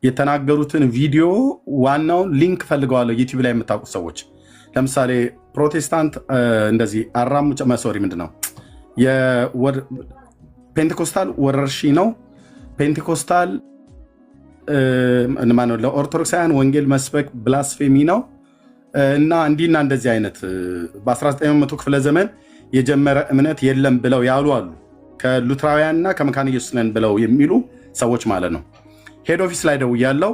የተናገሩትን ቪዲዮ ዋናውን ሊንክ ፈልገዋለሁ ዩቲዩብ ላይ የምታውቁ ሰዎች ለምሳሌ ፕሮቴስታንት እንደዚህ አራሙ ሶሪ ምንድነው ፔንቴኮስታል ወረርሽኝ ነው ፔንቴኮስታል ማነው ለኦርቶዶክሳውያን ወንጌል መስበክ ብላስፌሚ ነው እና እንዲና እንደዚህ አይነት በ1900 ክፍለ ዘመን የጀመረ እምነት የለም ብለው ያሉ አሉ ከሉትራውያንና ከመካነ ኢየሱስ ነን ብለው የሚሉ ሰዎች ማለት ነው ሄድ ኦፊስ ላይ ደውያለሁ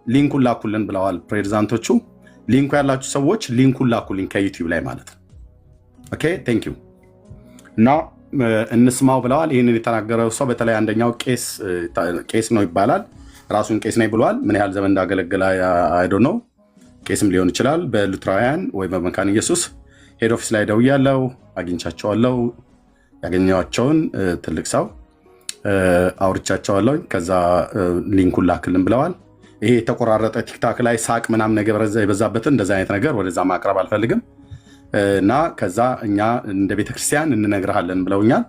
ሊንኩን ላኩልን ብለዋል ፕሬዝዳንቶቹ ሊንኩ ያላችሁ ሰዎች ሊንኩን ላኩልን ከዩቲዩብ ላይ ማለት ነው ኦኬ ቴንክ ዩ እና እንስማው ብለዋል ይሄንን የተናገረው ሰው በተለይ አንደኛው ቄስ ነው ይባላል ራሱን ቄስ ነኝ ብለዋል ምን ያህል ዘመን እንዳገለገለ አይ ዶንት ኖ ቄስም ሊሆን ይችላል በሉትራውያን ወይ በመካነ ኢየሱስ ሄድ ኦፊስ ላይ ደውያለሁ አግኝቻቸዋለሁ ያገኘዋቸውን ትልቅ ሰው አውርቻቸዋለሁ ከዛ ሊንኩን ላክልን ብለዋል ይሄ የተቆራረጠ ቲክታክ ላይ ሳቅ ምናምን ነገር የበዛበትን እንደዛ አይነት ነገር ወደዛ ማቅረብ አልፈልግም እና ከዛ እኛ እንደ ቤተክርስቲያን እንነግርሃለን ብለውኛል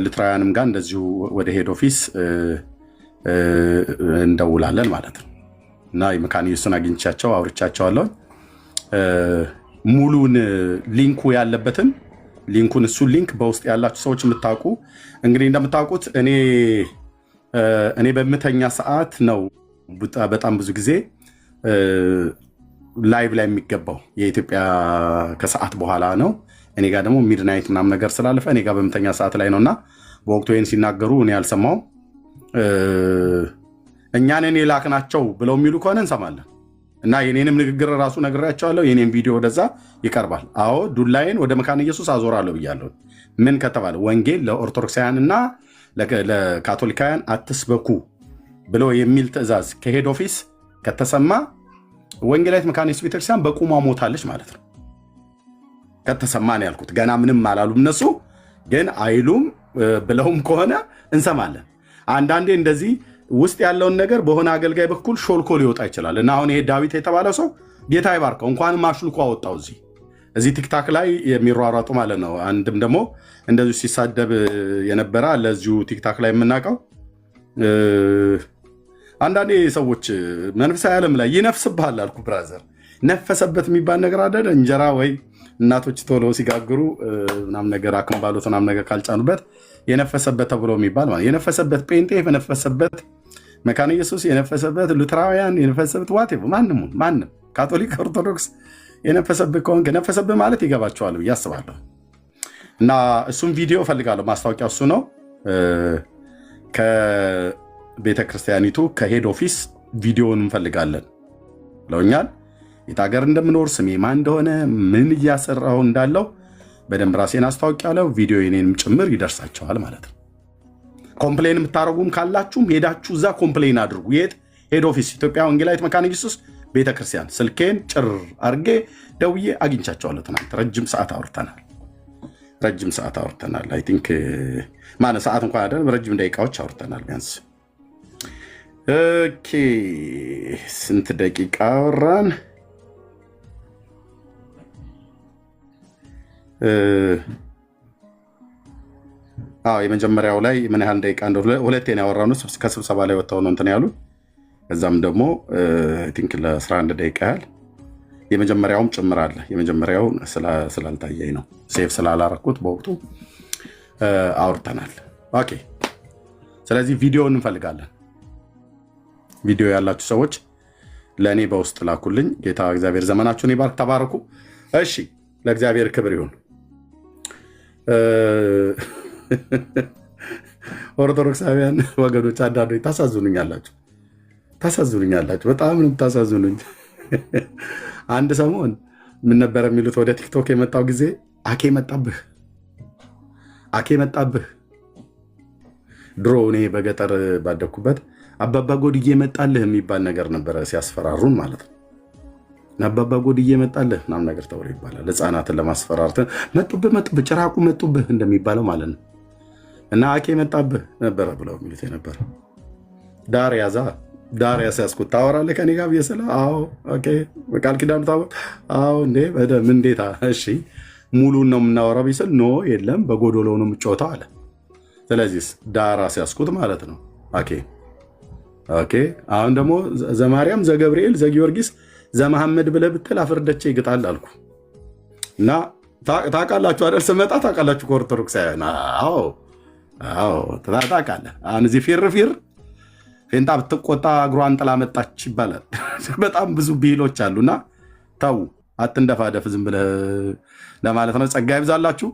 ሉትራውያንም ጋር እንደዚሁ ወደ ሄድ ኦፊስ እንደውላለን ማለት ነው እና የመካነ ኢየሱስን አግኝቻቸው አውርቻቸዋለሁ ሙሉን ሊንኩ ያለበትን ሊንኩን እሱ ሊንክ በውስጥ ያላችሁ ሰዎች የምታውቁ እንግዲህ እንደምታውቁት እኔ በመተኛ ሰዓት ነው በጣም ብዙ ጊዜ ላይቭ ላይ የሚገባው የኢትዮጵያ ከሰዓት በኋላ ነው እኔ ጋር ደግሞ ሚድናይት ምናምን ነገር ስላለፈ እኔ ጋር በመተኛ ሰዓት ላይ ነውና በወቅቱ ይሄን ሲናገሩ እኔ አልሰማው እኛን የላክናቸው ብለው የሚሉ ከሆነ እንሰማለን እና የኔንም ንግግር ራሱ ነግሬያቸዋለሁ የኔም ቪዲዮ ወደዛ ይቀርባል አዎ ዱላይን ወደ መካነ ኢየሱስ አዞራለሁ ብያለሁ ምን ከተባለ ወንጌል ለኦርቶዶክሳውያንና ለካቶሊካውያን አትስበኩ ብሎ የሚል ትእዛዝ ከሄድ ኦፊስ ከተሰማ ወንጌላዊት መካነ ኢየሱስ ቤተክርስቲያን በቁሟ ሞታለች ማለት ነው ከተሰማ ነው ያልኩት ገና ምንም አላሉም እነሱ ግን አይሉም ብለውም ከሆነ እንሰማለን አንዳንዴ እንደዚህ ውስጥ ያለውን ነገር በሆነ አገልጋይ በኩል ሾልኮ ሊወጣ ይችላል እና አሁን ይሄ ዳዊት የተባለው ሰው ጌታ ይባርከው እንኳንም አሽልኮ አወጣው እዚህ ቲክታክ ላይ የሚሯሯጡ ማለት ነው አንድም ደግሞ እንደዚህ ሲሳደብ የነበረ ለዚሁ ቲክታክ ላይ የምናውቀው አንዳንዴ ሰዎች መንፈሳዊ ዓለም ላይ ይነፍስብሃል አልኩ ብራዘር ነፈሰበት የሚባል ነገር አይደል እንጀራ ወይ እናቶች ቶሎ ሲጋግሩ ምናምን ነገር አክምባሎት ምናምን ነገር ካልጫኑበት የነፈሰበት ተብሎ የሚባል ማለት የነፈሰበት ጴንጤ የነፈሰበት መካነ ኢየሱስ የነፈሰበት ሉትራውያን የነፈሰበት ዋቴቭ ማንም ካቶሊክ ኦርቶዶክስ የነፈሰበት ከሆነ ነፈሰበት ማለት ይገባቸዋል ብዬ አስባለሁ እና እሱም ቪዲዮ ፈልጋለሁ ማስታወቂያ እሱ ነው ከቤተክርስቲያኒቱ ከሄድ ኦፊስ ቪዲዮን እንፈልጋለን ብለውኛል የት ሀገር እንደምኖር ስሜ ማን እንደሆነ ምን እያሰራሁ እንዳለው በደንብ ራሴን አስታውቂያለሁ ቪዲዮ የኔንም ጭምር ይደርሳቸዋል ማለት ነው ኮምፕሌን የምታረጉም ካላችሁም ሄዳችሁ እዛ ኮምፕሌን አድርጉ የት ሄድ ኦፊስ ኢትዮጵያ ወንጌላዊት መካነ ኢየሱስ ቤተክርስቲያን ስልኬን ጭር አርጌ ደውዬ አግኝቻቸዋለሁ ትናንት ረጅም ሰዓት አውርተናል አይ ቲንክ ማለት ሰዓት እንኳን አይደለም ረጅም ደቂቃዎች አውርተናል ቢያንስ ኦኬ ስንት ደቂቃ አወራን የመጀመሪያው ላይ ምን ያህል ደቂቃ እንደሆነ ሁለቴ ነው ያወራነው ከስብሰባ ላይ ወጣው ነው እንትን ያሉ ከዛም ደግሞ አይ ቲንክ ለ11 ደቂቃ ያህል የመጀመሪያውም ጭምር አለ የመጀመሪያው ስላልታየኝ ነው ሴቭ ስላላረኩት በወቅቱ አውርተናል ኦኬ ስለዚህ ቪዲዮውን እንፈልጋለን ቪዲዮ ያላችሁ ሰዎች ለኔ በውስጥ ላኩልኝ ጌታ እግዚአብሔር ዘመናችሁን ይባርክ ተባረኩ እሺ ለእግዚአብሔር ክብር ይሁን ኦርቶዶክሳውያን ወገኖች አንዳንዶች ታሳዝኑኛላችሁ በጣም ነው ታሳዝኑኝ አንድ ሰሞን ምን ነበር የሚሉት ወደ ቲክቶክ የመጣው ጊዜ አኬ መጣብህ ድሮ እኔ በገጠር ባደኩበት አባባ ጎድዬ መጣልህ የሚባል ነገር ነበረ ሲያስፈራሩን ማለት ነው አባባ ጎድዬ መጣልህ ምናምን ነገር ተብሎ ይባላል ህፃናትን ለማስፈራራት መጡብህ ጭራቁ መጡብህ እንደሚባለው ማለት ነው እና አኬ መጣብህ ነበረ ብለው የሚሉት ነበር ዳር ያስያዝኩት ታወራለህ ከኔ ጋር ብዬ ስለ አዎ ኦኬ በቃል ኪዳኑ አዎ እንዴ በደም እንዴታ እሺ ሙሉን ነው የምናወራው ቢስል ኖ የለም በጎዶሎ ነው የምጮተው አለ ስለዚህ ዳር ያስያዝኩት ማለት ነው ኦኬ አሁን ደግሞ ዘማርያም ዘገብርኤል ዘጊዮርጊስ ዘመሐመድ ብለህ ብትል አፍርደቼ ይግጣል አልኩ እና ታውቃላችሁ አይደል? ስመጣ ታውቃላችሁ ከኦርቶዶክሳውያን። አዎ ታውቃለህ። አሁን እዚህ ፊር ፌንጣ ብትቆጣ እግሯን ጥላ መጣች ይባላል። በጣም ብዙ ብሂሎች አሉና ተው አትንደፋደፍ ዝም ብለህ ለማለት ነው። ጸጋ ይብዛላችሁ።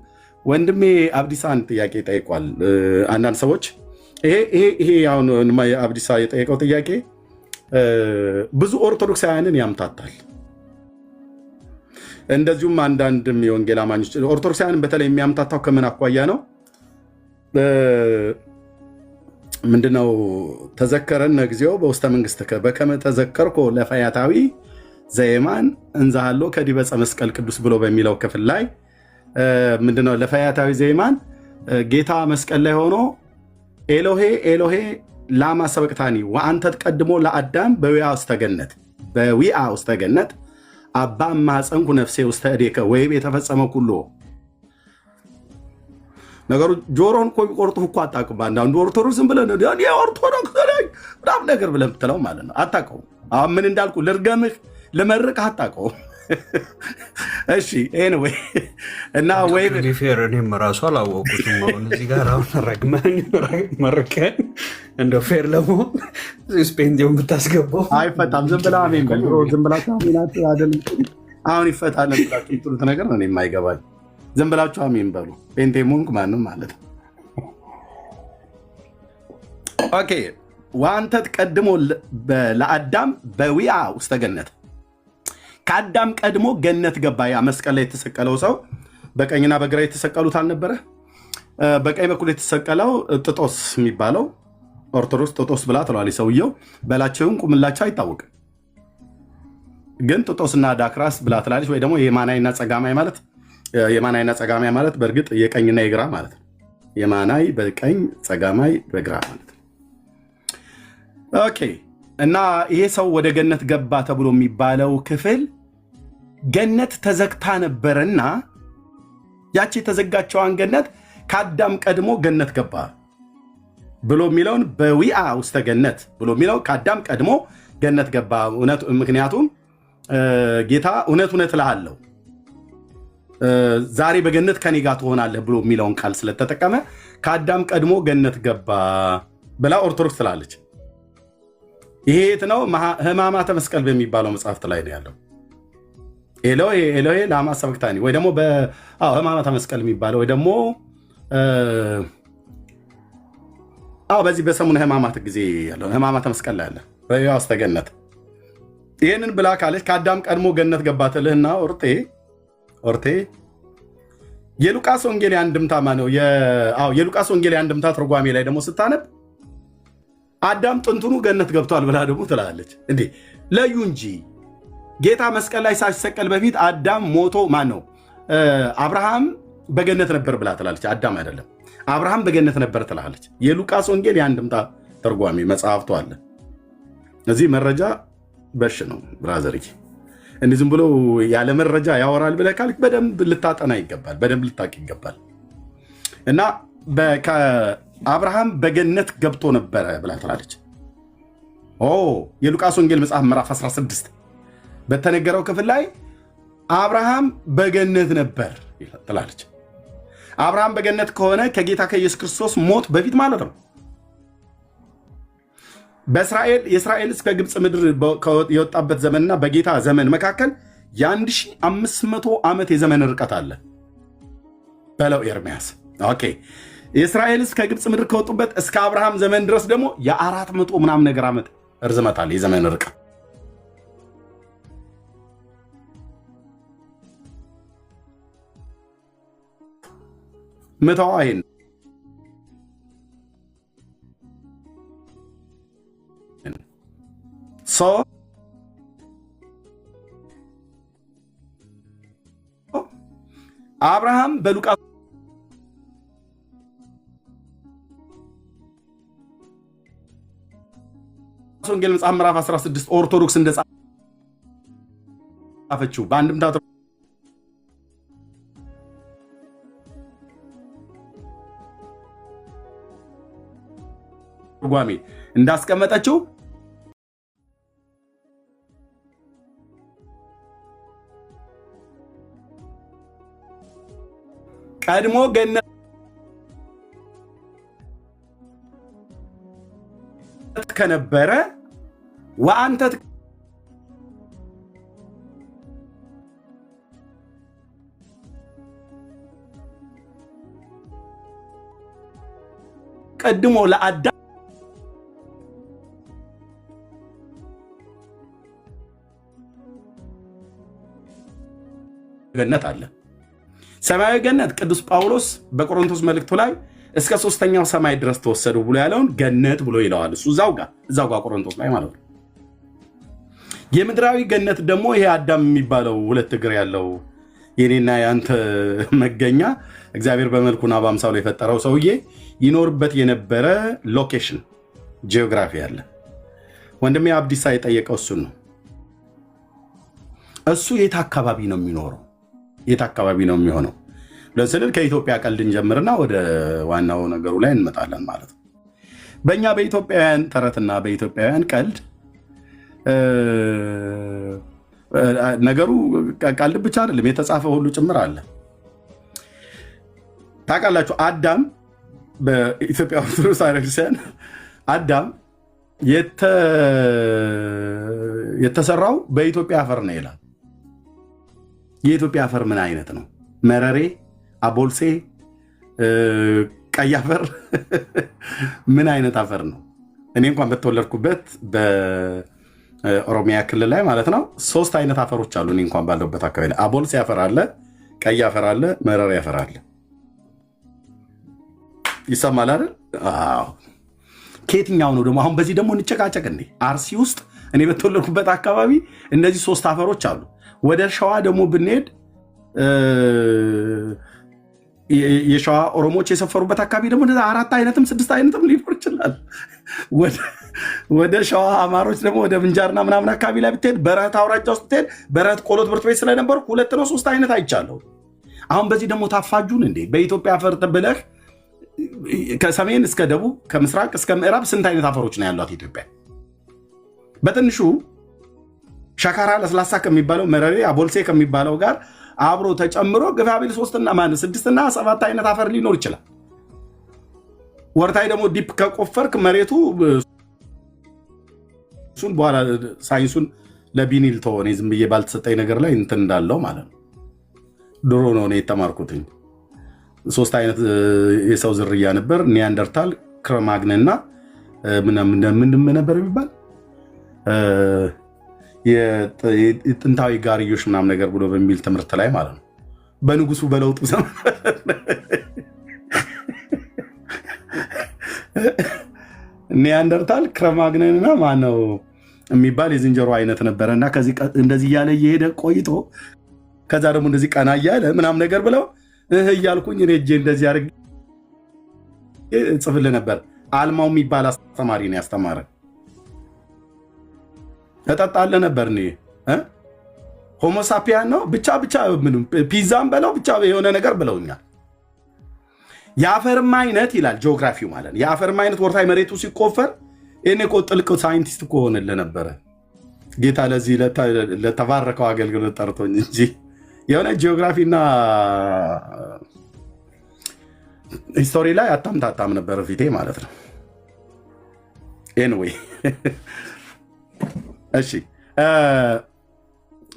ወንድሜ አብዲሳን ጥያቄ ጠይቋል። አንዳንድ ሰዎች ይሄ አሁን አብዲሳ የጠየቀው ጥያቄ ብዙ ኦርቶዶክሳውያንን ያምታታል። እንደዚሁም አንዳንድም የወንጌል አማኞች ኦርቶዶክሳውያንን በተለይ የሚያምታታው ከምን አኳያ ነው? ምንድነው? ተዘከረን ጊዜው በውስተ መንግሥትከ በከመ ተዘከርኮ ለፈያታዊ ዘየማን እንዛሃሎ ከዲበ ዕፀ መስቀል ቅዱስ ብሎ በሚለው ክፍል ላይ ምንድነው? ለፈያታዊ ዘየማን ጌታ መስቀል ላይ ሆኖ ኤሎሄ ኤሎሄ ላማ ሰበቅታኒ ወአንተ ተቀድሞ ለአዳም በዊአ ውስተ ገነት አባ ማፀንኩ ነፍሴ ውስተ እዴከ ወይም የተፈጸመው ሁሉ ነገሩ ጆሮን እኮ ቢቆርጡህ እኮ አታውቅም። አንዳንዱ ኦርቶዶክስ ዝም ብለህ ኦርቶዶክስ በጣም ነገር ብለህ የምትለው ማለት ነው። አታውቀውም። አሁን ምን እንዳልኩ ልርገምህ ልመርቅህ አታውቀውም። እሺ ኤኒዌይ እና ወይ ፌር እኔም ራሱ አላወቁትም። አሁን እዚህ ጋር አሁን ረግመን መርከን እንደው ፌር ለመሆን ስፔንዲውን ብታስገባው አይፈታም። ዝም ብለህ አሜን በል። ዝም ብላችሁ አሜን አይደለም አሁን ይፈታል ብላችሁ የምትሉት ነገር ነው የማይገባኝ። ዝም ብላችሁ አሜን በሉ። ፔንቴ ሞንክ ማንም ማለት ነው። ኦኬ ወአንተ ተቀድሞ ለአዳም በዊአ ውስተ ገነት ከአዳም ቀድሞ ገነት ገባ። ያ መስቀል ላይ የተሰቀለው ሰው በቀኝና በግራ የተሰቀሉት አልነበረ? በቀኝ በኩል የተሰቀለው ጥጦስ የሚባለው ኦርቶዶክስ ጥጦስ ብላ ትለዋለች። ሰውየው በላቸውን ቁምላቸው አይታወቅም፣ ግን ጥጦስና ዳክራስ ብላ ትላለች። ወይ ደግሞ የማናይና ጸጋማይ ማለት በእርግጥ የቀኝና የግራ ማለት ነው። የማናይ በቀኝ ጸጋማይ በግራ ማለት ነው። ኦኬ እና ይሄ ሰው ወደ ገነት ገባ ተብሎ የሚባለው ክፍል ገነት ተዘግታ ነበረና ያቺ የተዘጋቸዋን ገነት ከአዳም ቀድሞ ገነት ገባ ብሎ የሚለውን በዊአ ውስተ ገነት ብሎ የሚለው ከአዳም ቀድሞ ገነት ገባ። ምክንያቱም ጌታ እውነት እልሃለሁ ዛሬ በገነት ከኔ ጋር ትሆናለህ ብሎ የሚለውን ቃል ስለተጠቀመ ከአዳም ቀድሞ ገነት ገባ ብላ ኦርቶዶክስ ትላለች። ይሄ የት ነው? ሕማማተ መስቀል በሚባለው መጽሐፍት ላይ ነው ያለው። ኤሎሄ ኤሎሄ ላማ ሰበቅታኒ ወይ ደግሞ ሕማማተ መስቀል የሚባለው ወይ ደግሞ በዚህ በሰሙነ ሕማማት ጊዜ ያለው ሕማማተ መስቀል ላይ ያለ በዊአ ውስተ ገነት። ይህንን ብላ ካለች ከአዳም ቀድሞ ገነት ገባ ትልህና ኦርቴ የሉቃስ ወንጌል የአንድምታ ነው። የሉቃስ ወንጌል የአንድምታ ትርጓሜ ላይ ደግሞ ስታነብ አዳም ጥንቱኑ ገነት ገብቷል ብላ ደግሞ ትላለች። እንዴ ለዩ እንጂ ጌታ መስቀል ላይ ሳይሰቀል በፊት አዳም ሞቶ ማን ነው አብርሃም በገነት ነበር ብላ ትላለች። አዳም አይደለም አብርሃም በገነት ነበር ትላለች። የሉቃስ ወንጌል የአንድምታ ትርጓሜ መጽሐፍቱ አለ። እዚህ መረጃ በሽ ነው ብራዘር። እንዲህ ዝም ብሎ ያለ መረጃ ያወራል ብለህ ካልክ በደንብ ልታጠና ይገባል፣ በደንብ ልታቅ ይገባል። እና አብርሃም በገነት ገብቶ ነበረ ብላ ትላለች። የሉቃስ ወንጌል መጽሐፍ ምዕራፍ 16 በተነገረው ክፍል ላይ አብርሃም በገነት ነበር ትላለች። አብርሃም በገነት ከሆነ ከጌታ ከኢየሱስ ክርስቶስ ሞት በፊት ማለት ነው። የእስራኤል እስከ ግብፅ ምድር የወጣበት ዘመንና በጌታ ዘመን መካከል የ1500 ዓመት የዘመን ርቀት አለ በለው ኤርምያስ። ኦኬ የእስራኤል እስከ ግብፅ ምድር ከወጡበት እስከ አብርሃም ዘመን ድረስ ደግሞ የ400 ምናምን ነገር ዓመት እርዝመት አለ የዘመን ርቀት። ምታዋ ይሄን አብርሃም በሉቃስ ወንጌል መጽሐፍ ምዕራፍ 16 ኦርቶዶክስ እንደጻፈችው በአንድምታ ትርጓሜ እንዳስቀመጠችው ቀድሞ ገነት ከነበረ ወአንተ ቀድሞ ለአዳም ገነት አለ። ሰማያዊ ገነት ቅዱስ ጳውሎስ በቆሮንቶስ መልእክቱ ላይ እስከ ሶስተኛው ሰማይ ድረስ ተወሰዱ ብሎ ያለውን ገነት ብሎ ይለዋል። እሱ እዛው ጋር ቆሮንቶስ ላይ ማለት ነው። የምድራዊ ገነት ደግሞ ይሄ አዳም የሚባለው ሁለት እግር ያለው የኔና ያንተ መገኛ እግዚአብሔር በመልኩና በአምሳሉ የፈጠረው ሰውዬ ይኖርበት የነበረ ሎኬሽን ጂኦግራፊ አለ። ወንድሜ አብዲሳ የጠየቀው እሱን ነው። እሱ የት አካባቢ ነው የሚኖረው? የት አካባቢ ነው የሚሆነው? ለስልል ከኢትዮጵያ ቀልድ እንጀምርና ወደ ዋናው ነገሩ ላይ እንመጣለን ማለት ነው። በእኛ በኢትዮጵያውያን ተረትና በኢትዮጵያውያን ቀልድ ነገሩ ቀልድ ብቻ አይደለም፣ የተጻፈ ሁሉ ጭምር አለ። ታውቃላችሁ አዳም በኢትዮጵያ ኦርቶዶክስ ቤተክርስቲያን አዳም የተሰራው በኢትዮጵያ አፈር ነው ይላል። የኢትዮጵያ አፈር ምን አይነት ነው? መረሬ፣ አቦልሴ፣ ቀይ አፈር ምን አይነት አፈር ነው? እኔ እንኳን በተወለድኩበት በኦሮሚያ ክልል ላይ ማለት ነው 3 አይነት አፈሮች አሉ። እኔ እንኳን ባለሁበት አካባቢ ላይ አቦልሴ አፈር አለ፣ ቀይ አፈር አለ፣ መረሬ አፈር አለ። ይሰማል አይደል? አዎ። ከየትኛው ነው ደግሞ? አሁን በዚህ ደግሞ እንጨቃጨቅ እንዴ? አርሲ ውስጥ እኔ በተወለድኩበት አካባቢ እነዚህ 3 አፈሮች አሉ። ወደ ሸዋ ደግሞ ብንሄድ የሸዋ ኦሮሞዎች የሰፈሩበት አካባቢ ደግሞ 4 አይነትም 6 አይነትም ሊኖር ይችላል። ወደ ሸዋ አማሮች ደግሞ ወደ ምንጃርና ምናምን አካባቢ ላይ ብትሄድ በረህት አውራጃ ውስጥ ብትሄድ በረህት ቆሎ ትምህርት ቤት ስለነበሩ 2 ነው 3 አይነት አይቻለሁ። አሁን በዚህ ደግሞ ታፋጁን እንዴ? በኢትዮጵያ አፈር ብለህ ከሰሜን እስከ ደቡብ ከምስራቅ እስከ ምዕራብ ስንት አይነት አፈሮች ነው ያሏት ኢትዮጵያ? በትንሹ ሸካራ ለስላሳ ከሚባለው መረሬ አቦልሴ ከሚባለው ጋር አብሮ ተጨምሮ ግፋቢል 3 እና 6 እና 7 አይነት አፈር ሊኖር ይችላል። ወርታይ ደግሞ ዲፕ ከቆፈርክ መሬቱ እሱን በኋላ ሳይንሱን ለቢኒል ተሆነ ዝም ብዬ ባልተሰጠኝ ነገር ላይ እንትን እንዳለው ማለት ነው። ድሮ ነው እኔ የተማርኩትኝ 3 አይነት የሰው ዝርያ ነበር። ኒያንደርታል፣ ክረማግነና ምን ነበር የሚባል የጥንታዊ ጋርዮሽ ምናምን ነገር ብሎ በሚል ትምህርት ላይ ማለት ነው። በንጉሱ በለውጡ ዘመን ኒያንደርታል፣ ክረማግነንና ማነው የሚባል የዝንጀሮ አይነት ነበረ እና ከዚህ እንደዚህ እያለ እየሄደ ቆይቶ ከዛ ደግሞ እንደዚህ ቀና እያለ ምናምን ነገር ብለው እያልኩኝ እኔ እጄ እንደዚህ አድርጌ ጽፍልህ ነበር። አልማው የሚባል አስተማሪ ነው ያስተማረ። እጠጣለህ ነበር እኔ ሆሞሳፒያን ነው ብቻ ምንም ፒዛም በለው ብቻ የሆነ ነገር ብለውኛል። የአፈርም አይነት ይላል ጂኦግራፊው ማለት ነው። የአፈርም አይነት ወርታይ መሬቱ ሲቆፈር እኔ እኮ ጥልቅ ሳይንቲስት እኮ ሆነልህ ነበረ። ጌታ ለዚህ ለተባረከው አገልግሎት ጠርቶኝ እንጂ የሆነ ጂኦግራፊና ሂስቶሪ ላይ አታምታታም ነበር ፊቴ ማለት ነው። ኤንዌይ እሺ፣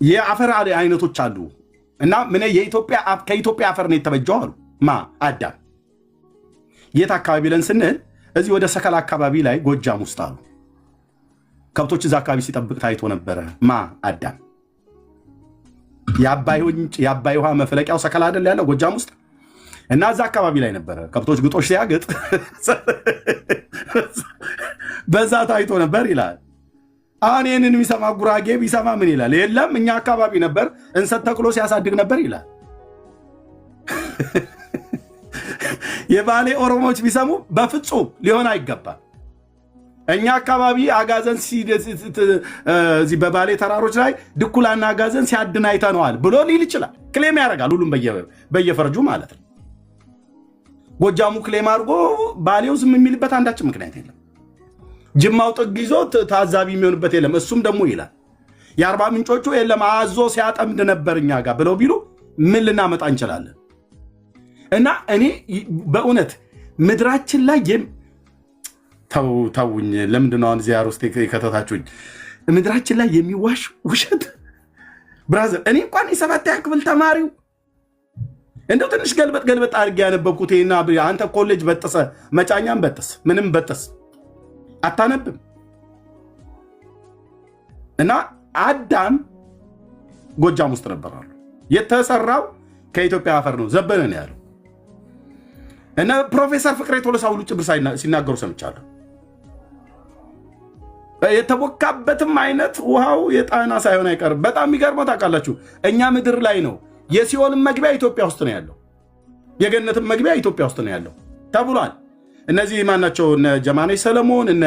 የአፈር አይነቶች አሉ እና ምን ከኢትዮጵያ አፈር ነው የተበጀው አሉ አዳም። የት አካባቢ ለን ስንል እዚህ ወደ ሰከላ አካባቢ ላይ ጎጃም ውስጥ አሉ ከብቶች እዛ አካባቢ ሲጠብቅ ታይቶ ነበረ አዳም። የአባይ ውሃ መፍለቂያው ሰከላ አይደል ያለው ጎጃም ውስጥ እና እዛ አካባቢ ላይ ነበረ ከብቶች ግጦሽ ሲያገጥ በዛ ታይቶ ነበር ይላል። አሁን ይህንን የሚሰማ ጉራጌ ቢሰማ ምን ይላል? የለም እኛ አካባቢ ነበር እንሰት ተክሎ ሲያሳድግ ነበር ይላል። የባሌ ኦሮሞዎች ቢሰሙ በፍጹም ሊሆን አይገባል። እኛ አካባቢ አጋዘን እዚህ በባሌ ተራሮች ላይ ድኩላና አጋዘን ሲያድን አይተነዋል ብሎ ሊል ይችላል። ክሌም ያደርጋል ሁሉም በየፈርጁ ማለት ነው። ጎጃሙ ክሌም አድርጎ ባሌው ዝም የሚልበት አንዳችን ምክንያት የለም። ጅማው ጥግ ይዞ ታዛቢ የሚሆንበት የለም። እሱም ደግሞ ይላል የአርባ ምንጮቹ የለም አዞ ሲያጠምድ ነበር እኛ ጋር ብለው ቢሉ ምን ልናመጣ እንችላለን? እና እኔ በእውነት ምድራችን ላይ ተውኝ። ለምንድን ነው አሁን እዚህ ውስጥ የከተታችሁኝ? ምድራችን ላይ የሚዋሽ ውሸት ብራዘር። እኔ እንኳን የሰባተኛ ክፍል ተማሪው እንደው ትንሽ ገልበጥ አድርጌ ያነበብኩት ይሄና አንተ ኮሌጅ በጥሰ መጫኛም በጥስ ምንም በጥስ አታነብም። እና አዳም ጎጃም ውስጥ ነበራሉ። የተሰራው ከኢትዮጵያ አፈር ነው ዘበነ ነው ያለው። እና ፕሮፌሰር ፍቅሬ ቶሎሳ ሁሉ ጭብር ሲናገሩ ሰምቻለሁ። የተቦካበትም አይነት ውሃው የጣና ሳይሆን አይቀርም። በጣም የሚገርመው ታውቃላችሁ፣ እኛ ምድር ላይ ነው። የሲኦልም መግቢያ ኢትዮጵያ ውስጥ ነው ያለው፣ የገነትም መግቢያ ኢትዮጵያ ውስጥ ነው ያለው ተብሏል። እነዚህ ማናቸው? እነ ጀማኔ ሰለሞን፣ እነ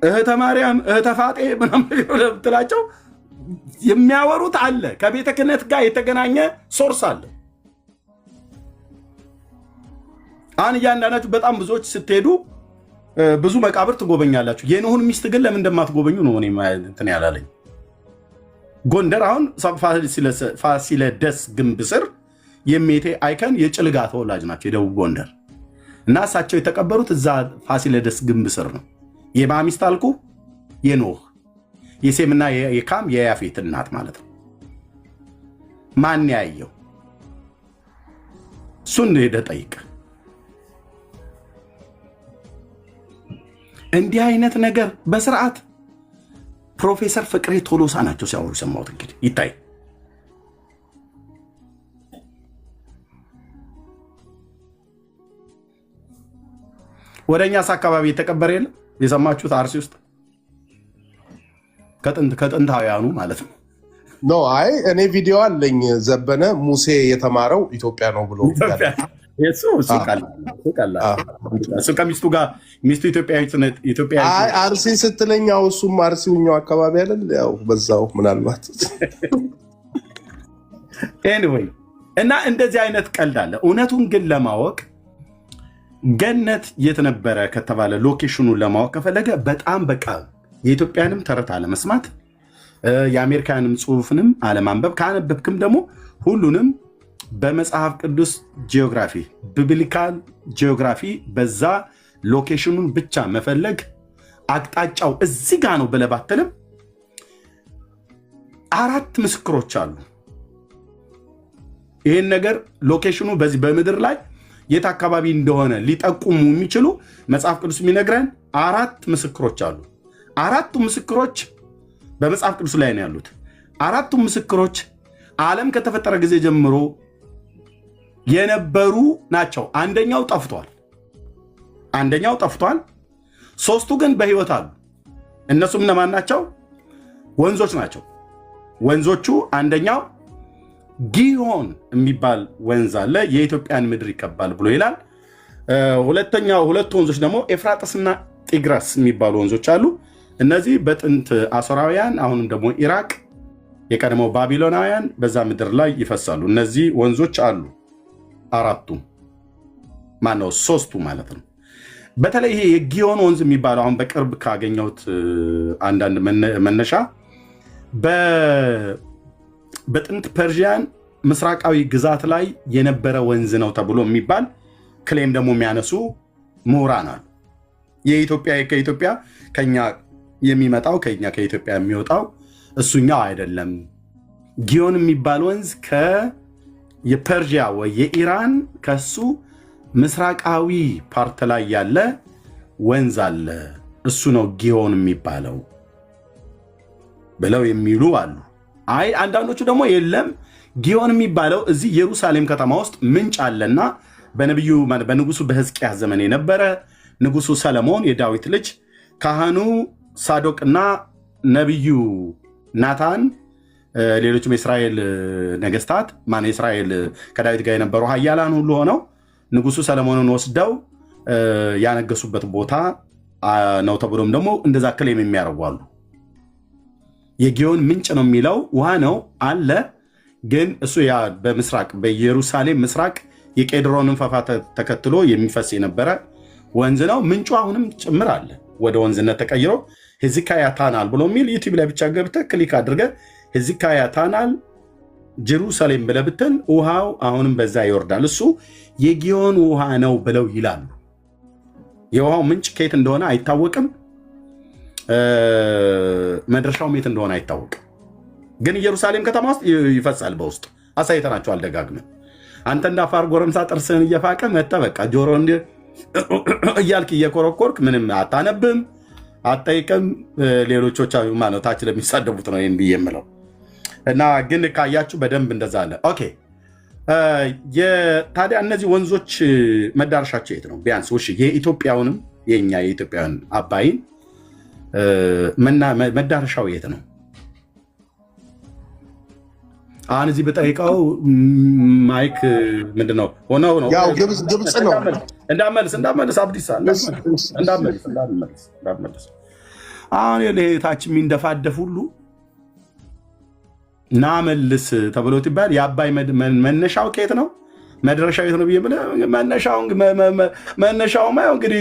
እህተ ማርያም፣ እህተ ፋጤ ምናምን ብትላቸው የሚያወሩት አለ። ከቤተ ክህነት ጋር የተገናኘ ሶርስ አለ። አሁን እያንዳንዳችሁ በጣም ብዙዎች ስትሄዱ ብዙ መቃብር ትጎበኛላችሁ። የኖህን ሚስት ግን ለምን እንደማትጎበኙ ነው እኔ እንትን ያላለኝ። ጎንደር አሁን ፋሲለደስ ግንብ ስር የሜቴ አይከን የጭልጋ ተወላጅ ናቸው፣ የደቡብ ጎንደር እና እሳቸው የተቀበሩት እዛ ፋሲለደስ ግንብ ስር ነው። የማ ሚስት አልኩ? የኖህ የሴምና የካም የያፌት እናት ማለት ነው። ማን ያየው? እሱን ሄደህ ጠይቅ። እንዲህ አይነት ነገር በስርዓት ፕሮፌሰር ፍቅሬ ቶሎሳ ናቸው ሲያወሩ ሰማሁት። እንግዲህ ይታይ። ወደኛስ አካባቢ የተቀበረ የለም የሰማችሁት? አርሲ ውስጥ ከጥንታውያኑ ማለት ነው። ኖ አይ እኔ ቪዲዮ አለኝ። ዘበነ ሙሴ የተማረው ኢትዮጵያ ነው ብሎ እሱ ከሚስቱ ጋር ሚስቱ ኢትዮጵያ አርሲ ስትለኛው እሱም አርሲውኛው አካባቢ አይደል? ያው በዛው ምናልባት ኤኒዌይ። እና እንደዚህ አይነት ቀልድ አለ። እውነቱን ግን ለማወቅ ገነት የት ነበረ ከተባለ ሎኬሽኑን ለማወቅ ከፈለገ በጣም በቃ የኢትዮጵያንም ተረት አለመስማት የአሜሪካንም ጽሑፍንም አለማንበብ፣ ካነበብክም ደግሞ ሁሉንም በመጽሐፍ ቅዱስ ጂኦግራፊ ቢብሊካል ጂኦግራፊ በዛ ሎኬሽኑን ብቻ መፈለግ፣ አቅጣጫው እዚህ ጋ ነው ብለህ ባትልም 4 ምስክሮች አሉ። ይህን ነገር ሎኬሽኑ በዚህ በምድር ላይ የት አካባቢ እንደሆነ ሊጠቁሙ የሚችሉ መጽሐፍ ቅዱስ የሚነግረን 4 ምስክሮች አሉ። 4ቱ ምስክሮች በመጽሐፍ ቅዱስ ላይ ነው ያሉት። 4ቱ ምስክሮች ዓለም ከተፈጠረ ጊዜ ጀምሮ የነበሩ ናቸው። አንደኛው ጠፍቷል። 3ቱ ግን በህይወት አሉ። እነሱም እነማን ናቸው? ወንዞች ናቸው። ወንዞቹ አንደኛው ጊዮን የሚባል ወንዝ አለ፣ የኢትዮጵያን ምድር ይቀባል ብሎ ይላል። ሁለቱ ወንዞች ደግሞ ኤፍራጥስና ጢግረስ የሚባሉ ወንዞች አሉ። እነዚህ በጥንት አሦራውያን አሁንም ደግሞ ኢራቅ የቀድሞው ባቢሎናውያን በዛ ምድር ላይ ይፈሳሉ። እነዚህ ወንዞች አሉ። 3ቱ ማለት ነው። በተለይ ይሄ የጊዮን ወንዝ የሚባለው አሁን በቅርብ ካገኘሁት አንዳንድ መነሻ በጥንት ፐርዥያን ምስራቃዊ ግዛት ላይ የነበረ ወንዝ ነው ተብሎ የሚባል ክሌም ደግሞ የሚያነሱ ምሁራን አሉ። ከኢትዮጵያ ከኛ የሚመጣው ከኢትዮጵያ የሚወጣው እሱኛው አይደለም። ጊዮን የሚባል ወንዝ የፐርዥያ ወይ የኢራን ከሱ ምስራቃዊ ፓርት ላይ ያለ ወንዝ አለ፣ እሱ ነው ጊዮን የሚባለው ብለው የሚሉ አሉ። አይ አንዳንዶቹ ደግሞ የለም ጊዮን የሚባለው እዚህ ኢየሩሳሌም ከተማ ውስጥ ምንጭ አለና በንጉሱ በሕዝቅያስ ዘመን የነበረ ንጉሱ ሰለሞን የዳዊት ልጅ ካህኑ ሳዶቅና ነቢዩ ናታን ሌሎችም የእስራኤል ነገስታት የእስራኤል ከዳዊት ጋር የነበሩ ኃያላን ሁሉ ሆነው ንጉሱ ሰለሞንን ወስደው ያነገሱበት ቦታ ነው ተብሎም ደግሞ እንደዛ ክሌም የሚያደርጉ አሉ። የጊዮን ምንጭ ነው የሚለው ውሃ ነው አለ። ግን እሱ ያ በምስራቅ በኢየሩሳሌም ምስራቅ የቄድሮንን ፈፋ ተከትሎ የሚፈስ የነበረ ወንዝ ነው። ምንጩ አሁንም ጭምር አለ፣ ወደ ወንዝነት ተቀይሮ ሄዚካያ ታናል ብሎ የሚል ዩቲዩብ ላይ ብቻ ገብተህ ክሊክ አድርገህ ሄዚካያ ታናል ጀሩሳሌም ብለህ ብትል ውሃው አሁንም በዛ ይወርዳል። እሱ የጊዮን ውሃ ነው ብለው ይላሉ። የውሃው ምንጭ ከየት እንደሆነ አይታወቅም፣ መድረሻውም የት እንደሆነ አይታወቅም። ግን ኢየሩሳሌም ከተማ ውስጥ ይፈሳል። በውስጥ አሳይተናቸዋል ደጋግመን። አንተ እንደ አፋር ጎረምሳ ጥርስህን እየፋቀ መጣ በቃ ጆሮ እያልክ እየኮረኮርክ ምንም አታነብም፣ አትጠይቅም። ሌሎቾች ማለት ታች ለሚሳደቡት ነው ይህን ብዬ የምለው እና ግን ካያችሁ በደንብ እንደዛ አለ። ኦኬ ታዲያ እነዚህ ወንዞች መዳረሻቸው የት ነው? ቢያንስ ውሽ የኢትዮጵያውንም የኛ የኢትዮጵያን አባይን መዳረሻው የት ነው? አሁን እዚህ በጠይቀው ማይክ ምንድን ነው ሆነው ነው ያው ግብጽ ነው። እንዳመልስ አብዲሳ እንዳመልስ አሁን ታች የሚንደፋደፍ ሁሉ ናመልስ ተብሎ ትባል። የአባይ መነሻው ከየት ነው? መድረሻው የት ነው ብዬ መነሻውማ እንግዲህ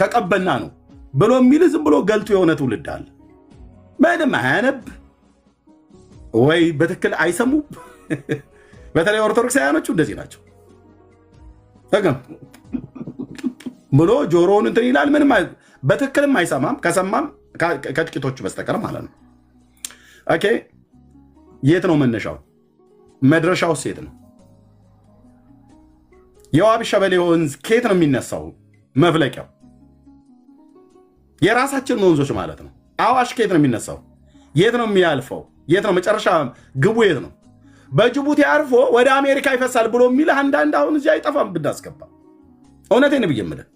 ከቀበና ነው ብሎ የሚል ዝም ብሎ ገልጡ የሆነ ትውልድ አለ። ምንም አያነብ ወይ በትክክል አይሰሙ። በተለይ ኦርቶዶክሳውያኖቹ እንደዚህ ናቸው። ብሎ ጆሮውን እንትን ይላል። ምንም በትክክልም አይሰማም። ከሰማም ከጥቂቶቹ በስተቀር ማለት ነው። ኦኬ የት ነው መነሻው? መድረሻው የት ነው? የዋቢ ሸበሌ ወንዝ ከየት ነው የሚነሳው? መፍለቂያው የራሳችን ወንዞች ማለት ነው። አዋሽ ከየት ነው የሚነሳው? የት ነው የሚያልፈው? የት ነው መጨረሻ ግቡ? የት ነው? በጅቡቲ አርፎ ወደ አሜሪካ ይፈሳል ብሎ የሚል አንዳንድ አሁን እዚህ አይጠፋም ብናስገባ። እውነቴን ብዬ የምልህ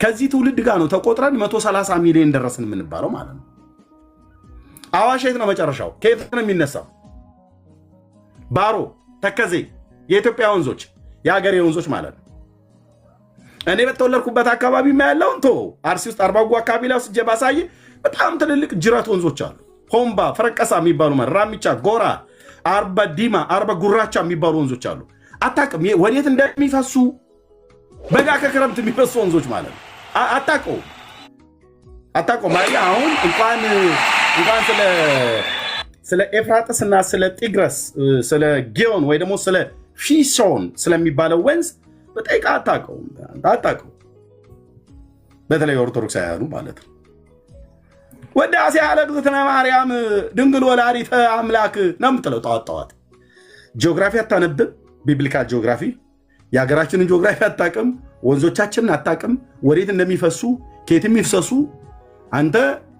ከዚህ ትውልድ ጋር ነው ተቆጥረን 130 ሚሊዮን ደረስን የምንባለው ማለት ነው። አዋሽ የት ነው መጨረሻው? ከየት ነው የሚነሳው? ባሮ፣ ተከዜ፣ የኢትዮጵያ ወንዞች፣ የሀገሬ ወንዞች ማለት ነው። እኔ በተወለድኩበት አካባቢ ያለውን ቶ አርሲ ውስጥ አርባጉ አካባቢ ላይ ውስጥ ባሳይ በጣም ትልልቅ ጅረት ወንዞች አሉ። ሆምባ፣ ፈረቀሳ የሚባሉ ራሚቻ፣ ጎራ፣ አርባ ዲማ፣ አርባ ጉራቻ የሚባሉ ወንዞች አሉ። አታውቅም ወዴት እንደሚፈሱ በጋ ከክረምት የሚፈሱ ወንዞች ማለት ነው። አታውቀውም። አሁን እንኳን ስለ ኤፍራጥስ እና ስለ ጢግረስ ስለ ጊዮን ወይ ደግሞ ስለ ፊሶን ስለሚባለው ወንዝ በጠይቃ አታውቀውም። በተለይ ኦርቶዶክሳውያኑ ማለት ነው። ወዳሴ ያለ እግዝእትነ ማርያም ድንግል ወላዲተ አምላክ ነው የምትለው ጠዋት። ጂኦግራፊ አታነብም። ቢብሊካል ጂኦግራፊ የሀገራችንን ጂኦግራፊ አታውቅም። ወንዞቻችንን አታውቅም። ወዴት እንደሚፈሱ ከየት የሚፈሱ አንተ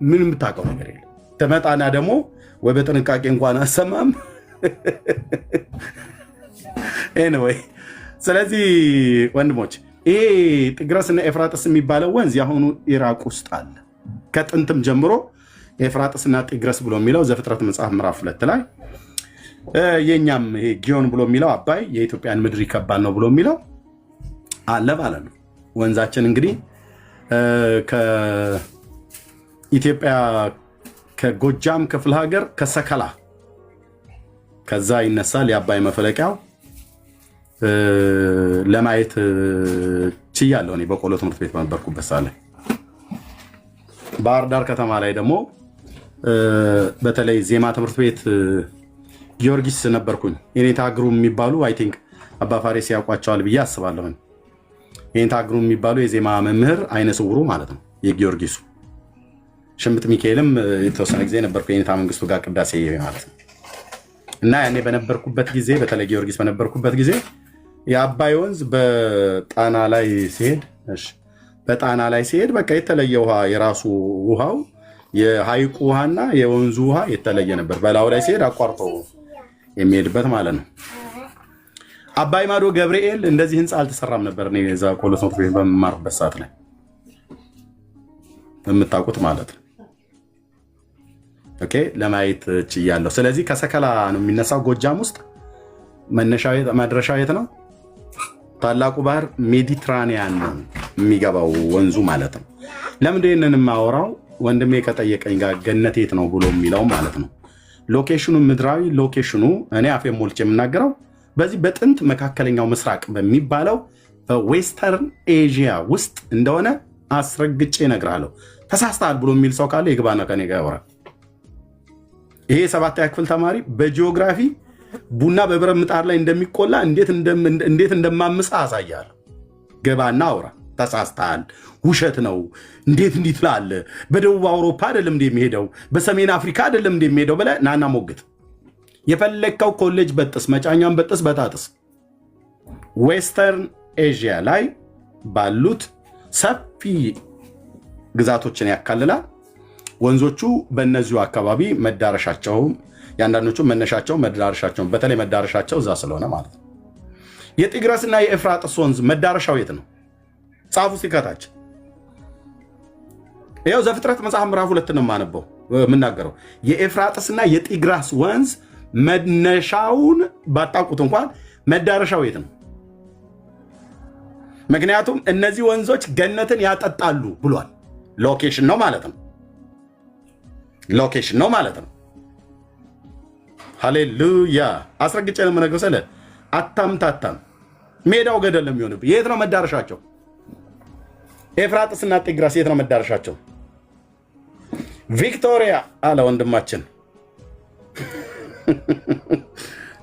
ምን የምታውቀው ነገር የለም። ተመጣና ደግሞ ወይ በጥንቃቄ እንኳን አሰማም። ኤኒዌይ ስለዚህ ወንድሞች ይሄ ጢግረስና ኤፍራጥስ የሚባለው ወንዝ የአሁኑ ኢራቅ ውስጥ አለ። ከጥንትም ጀምሮ ኤፍራጥስና ጢግረስ ብሎ የሚለው ዘፍጥረት መጽሐፍ ምዕራፍ 2 ላይ የኛም ይሄ ጊዮን ብሎ የሚለው አባይ የኢትዮጵያን ምድር ይከባል ነው ብሎ የሚለው አለ ማለት ነው። ወንዛችን እንግዲህ ከኢትዮጵያ ከጎጃም ክፍለ ሀገር ከሰከላ ከዛ ይነሳል የአባይ መፈለቂያው። ለማየት ችያለሁ እኔ በቆሎ ትምህርት ቤት በነበርኩበት ሳለ። ባህር ዳር ከተማ ላይ ደግሞ በተለይ ዜማ ትምህርት ቤት ጊዮርጊስ ነበርኩኝ። የኔታ ግሩ የሚባሉ አይ ቲንክ አባ ፋሬስ ያውቋቸዋል ብዬ አስባለሁ። የኔታ ግሩ የሚባሉ የዜማ መምህር አይነ ስውሩ ማለት ነው የጊዮርጊሱ። ሽምጥ ሚካኤልም የተወሰነ ጊዜ ነበርኩ የኔታ መንግስቱ ጋር ቅዳሴ ማለት ነው። እና ያኔ በነበርኩበት ጊዜ በተለይ ጊዮርጊስ በነበርኩበት ጊዜ የአባይ ወንዝ በጣና ላይ ሲሄድ በቃ የተለየ ውሃ የራሱ ውሃው የሐይቁ ውሃና የወንዙ ውሃ የተለየ ነበር። በላዩ ላይ ሲሄድ አቋርጦ የሚሄድበት ማለት ነው። አባይ ማዶ ገብርኤል እንደዚህ ህንፃ አልተሰራም ነበር። እኔ እዛ ቆሎስ ትምህርት ቤት በመማርበት ሰዓት ላይ የምታውቁት ማለት ነው። ኦኬ ለማየት ችያለሁ። ስለዚህ ከሰከላ ነው የሚነሳው ጎጃም ውስጥ። መድረሻው የት ነው? ታላቁ ባህር ሜዲትራኒያን ነው የሚገባው ወንዙ ማለት ነው። ለምንድን ይህንን የማወራው ወንድሜ ከጠየቀኝ ጋር ገነት የት ነው ብሎ የሚለው ማለት ነው። ሎኬሽኑ ምድራዊ ሎኬሽኑ እኔ አፌ ሞልቼ የምናገረው በዚህ በጥንት መካከለኛው ምስራቅ በሚባለው በዌስተርን ኤዥያ ውስጥ እንደሆነ አስረግጬ እነግርሃለሁ። ተሳስተሃል ብሎ የሚል ሰው ካለ የግባና ከኔ ጋር ያወራል። ይሄ 7ኛ ክፍል ተማሪ በጂኦግራፊ ቡና በብረት ምጣድ ላይ እንደሚቆላ እንዴት እንደማምሳ አሳያለሁ። ገባና አውራ። ተሳስተሃል፣ ውሸት ነው፣ እንዴት እንዲህ ትላለህ? በደቡብ አውሮፓ አይደለም እንደሚሄደው፣ በሰሜን አፍሪካ አይደለም እንደሚሄደው ብለህ ናና ሞግት። የፈለግከው ኮሌጅ በጥስ፣ መጫኛን በጥስ፣ በታጥስ። ዌስተርን ኤዥያ ላይ ባሉት ሰፊ ግዛቶችን ያካልላል። ወንዞቹ በእነዚሁ አካባቢ መዳረሻቸው፣ የአንዳንዶቹ መነሻቸው መዳረሻቸው፣ በተለይ መዳረሻቸው እዛ ስለሆነ ማለት ነው። የጢግረስና የኤፍራጥስ ወንዝ መዳረሻው የት ነው? ጻፉ ሲከታች። ይኸው ዘፍጥረት መጽሐፍ ምዕራፍ 2 ነው የማነበው የምናገረው። የኤፍራጥስና የጢግራስ ወንዝ መነሻውን ባጣቁት እንኳን መዳረሻው የት ነው? ምክንያቱም እነዚህ ወንዞች ገነትን ያጠጣሉ ብሏል። ሎኬሽን ነው ማለት ነው። ሎኬሽን ነው ማለት ነው። ሃሌሉያ። አስረግጬ ነው የምነግርህ። ስለ አታምታታም። ሜዳው ገደል ነው የሚሆንብህ። የት ነው መዳረሻቸው? ኤፍራጥስና ጢግራስ የት ነው መዳረሻቸው? ቪክቶሪያ አለ ወንድማችን።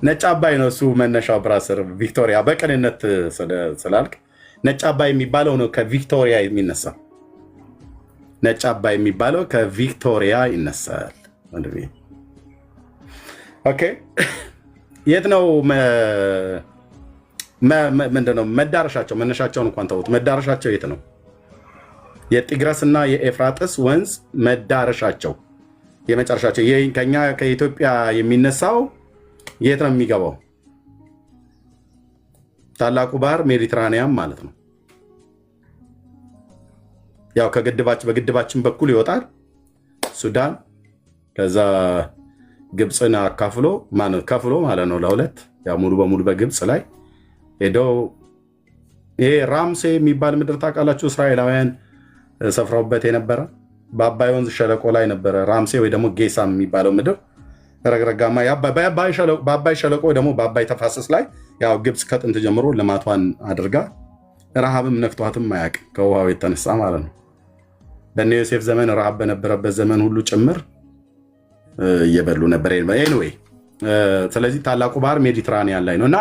ነጭ አባይ ነው እሱ መነሻው። ብራስር ቪክቶሪያ በቅንነት ስላልክ ነጭ አባይ የሚባለው ነው ከቪክቶሪያ የሚነሳው። ነጭ አባይ የሚባለው ከቪክቶሪያ ይነሳል። ኦኬ፣ የት ነው ምንድነው መዳረሻቸው? መነሻቸውን እንኳን ተውት። መዳረሻቸው የት ነው? የጢግረስና የኤፍራጥስ ወንዝ መዳረሻቸው የመጨረሻቸው ከኛ ከኢትዮጵያ የሚነሳው የት ነው የሚገባው? ታላቁ ባህር ሜዲትራኒያን ማለት ነው። ያው በግድባችን በኩል ይወጣል ሱዳን፣ ከዛ ግብፅን ከፍሎ ማለት ነው ለሁለት። ያው ሙሉ በሙሉ በግብፅ ላይ ሄደው ይሄ ራምሴ የሚባል ምድር ታውቃላችሁ? እስራኤላውያን ሰፍረውበት የነበረ በአባይ ወንዝ ሸለቆ ላይ ነበረ። ራምሴ ወይ ደግሞ ጌሳም የሚባለው ምድር ረግረጋማ በአባይ ሸለቆ ወይ ደግሞ በአባይ ተፋሰስ ላይ ያው ግብፅ ከጥንት ጀምሮ ልማቷን አድርጋ ረሃብም ነክቷትም አያውቅም ከውሃው የተነሳ ማለት ነው። በእነ ዮሴፍ ዘመን ረሃብ በነበረበት ዘመን ሁሉ ጭምር እየበሉ ነበር። ኤኒዌይ ስለዚህ ታላቁ ባህር ሜዲትራኒያን ላይ ነው እና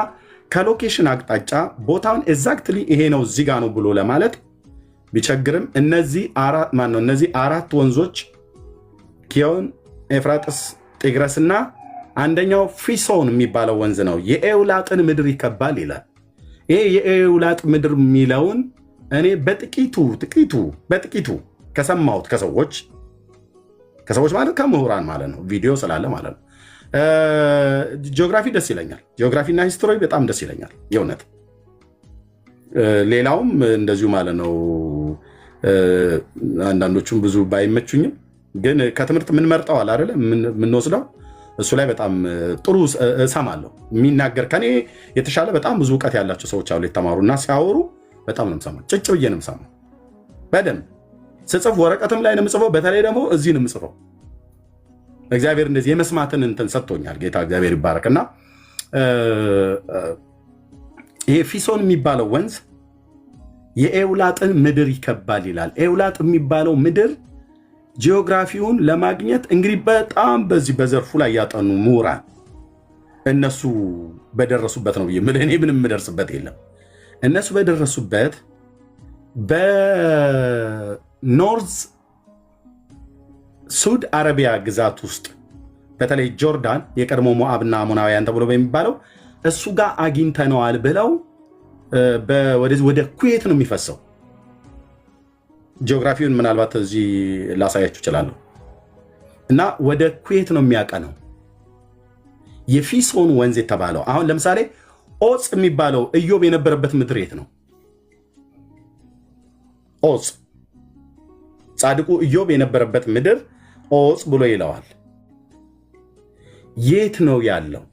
ከሎኬሽን አቅጣጫ ቦታውን ኤግዛክትሊ ይሄ ነው እዚህ ጋ ነው ብሎ ለማለት ቢቸግርም እነዚህ አራት ወንዞች ኪዮን፣ ኤፍራጥስ፣ ጢግረስና አንደኛው ፊሶን የሚባለው ወንዝ ነው የኤውላጥን ምድር ይከባል ይላል። ይሄ የኤውላጥ ምድር የሚለውን እኔ በጥቂቱ ከሰማሁት ከሰዎች ማለት ከምሁራን ማለት ነው፣ ቪዲዮ ስላለ ማለት ነው። ጂኦግራፊ ደስ ይለኛል። ጂኦግራፊና ሂስትሪ በጣም ደስ ይለኛል የእውነት። ሌላውም እንደዚሁ ማለት ነው። አንዳንዶቹም ብዙ ባይመቹኝም ግን ከትምህርት ምን መርጠዋል አይደለ የምንወስደው እሱ ላይ በጣም ጥሩ እሰማለሁ። የሚናገር ከኔ የተሻለ በጣም ብዙ እውቀት ያላቸው ሰዎች አሉ የተማሩና ሲያወሩ በጣም ነው የምሰማው። ጭጭ ብዬ ነው የምሰማው። በደንብ ስጽፍ ወረቀትም ላይ ነው የምጽፈው። በተለይ ደግሞ እዚህ ነው የምጽፈው። እግዚአብሔር እንደዚህ የመስማትን እንትን ሰጥቶኛል። ጌታ እግዚአብሔር ይባረክና ይሄ ፊሶን የሚባለው ወንዝ የኤውላጥን ምድር ይከባል ይላል። ኤውላጥ የሚባለው ምድር ጂኦግራፊውን ለማግኘት እንግዲህ በጣም በዚህ በዘርፉ ላይ ያጠኑ ምሁራን እነሱ በደረሱበት ነው ብዬ እኔ ምንም የምደርስበት የለም። እነሱ በደረሱበት በኖርዝ ሱድ አረቢያ ግዛት ውስጥ በተለይ ጆርዳን የቀድሞ ሞዓብና አሞናውያን ተብሎ በሚባለው እሱ ጋር አግኝተነዋል ብለው ወደ ኩዌት ነው የሚፈሰው። ጂኦግራፊውን ምናልባት እዚህ ላሳያችሁ እችላለሁ። እና ወደ ኩዌት ነው የሚያቀነው የፊሶን ወንዝ የተባለው። አሁን ለምሳሌ ኦጽ የሚባለው ኢዮብ የነበረበት ምድር የት ነው? ኦጽ ጻድቁ ኢዮብ የነበረበት ምድር ኦጽ ብሎ ይለዋል። የት ነው ያለው?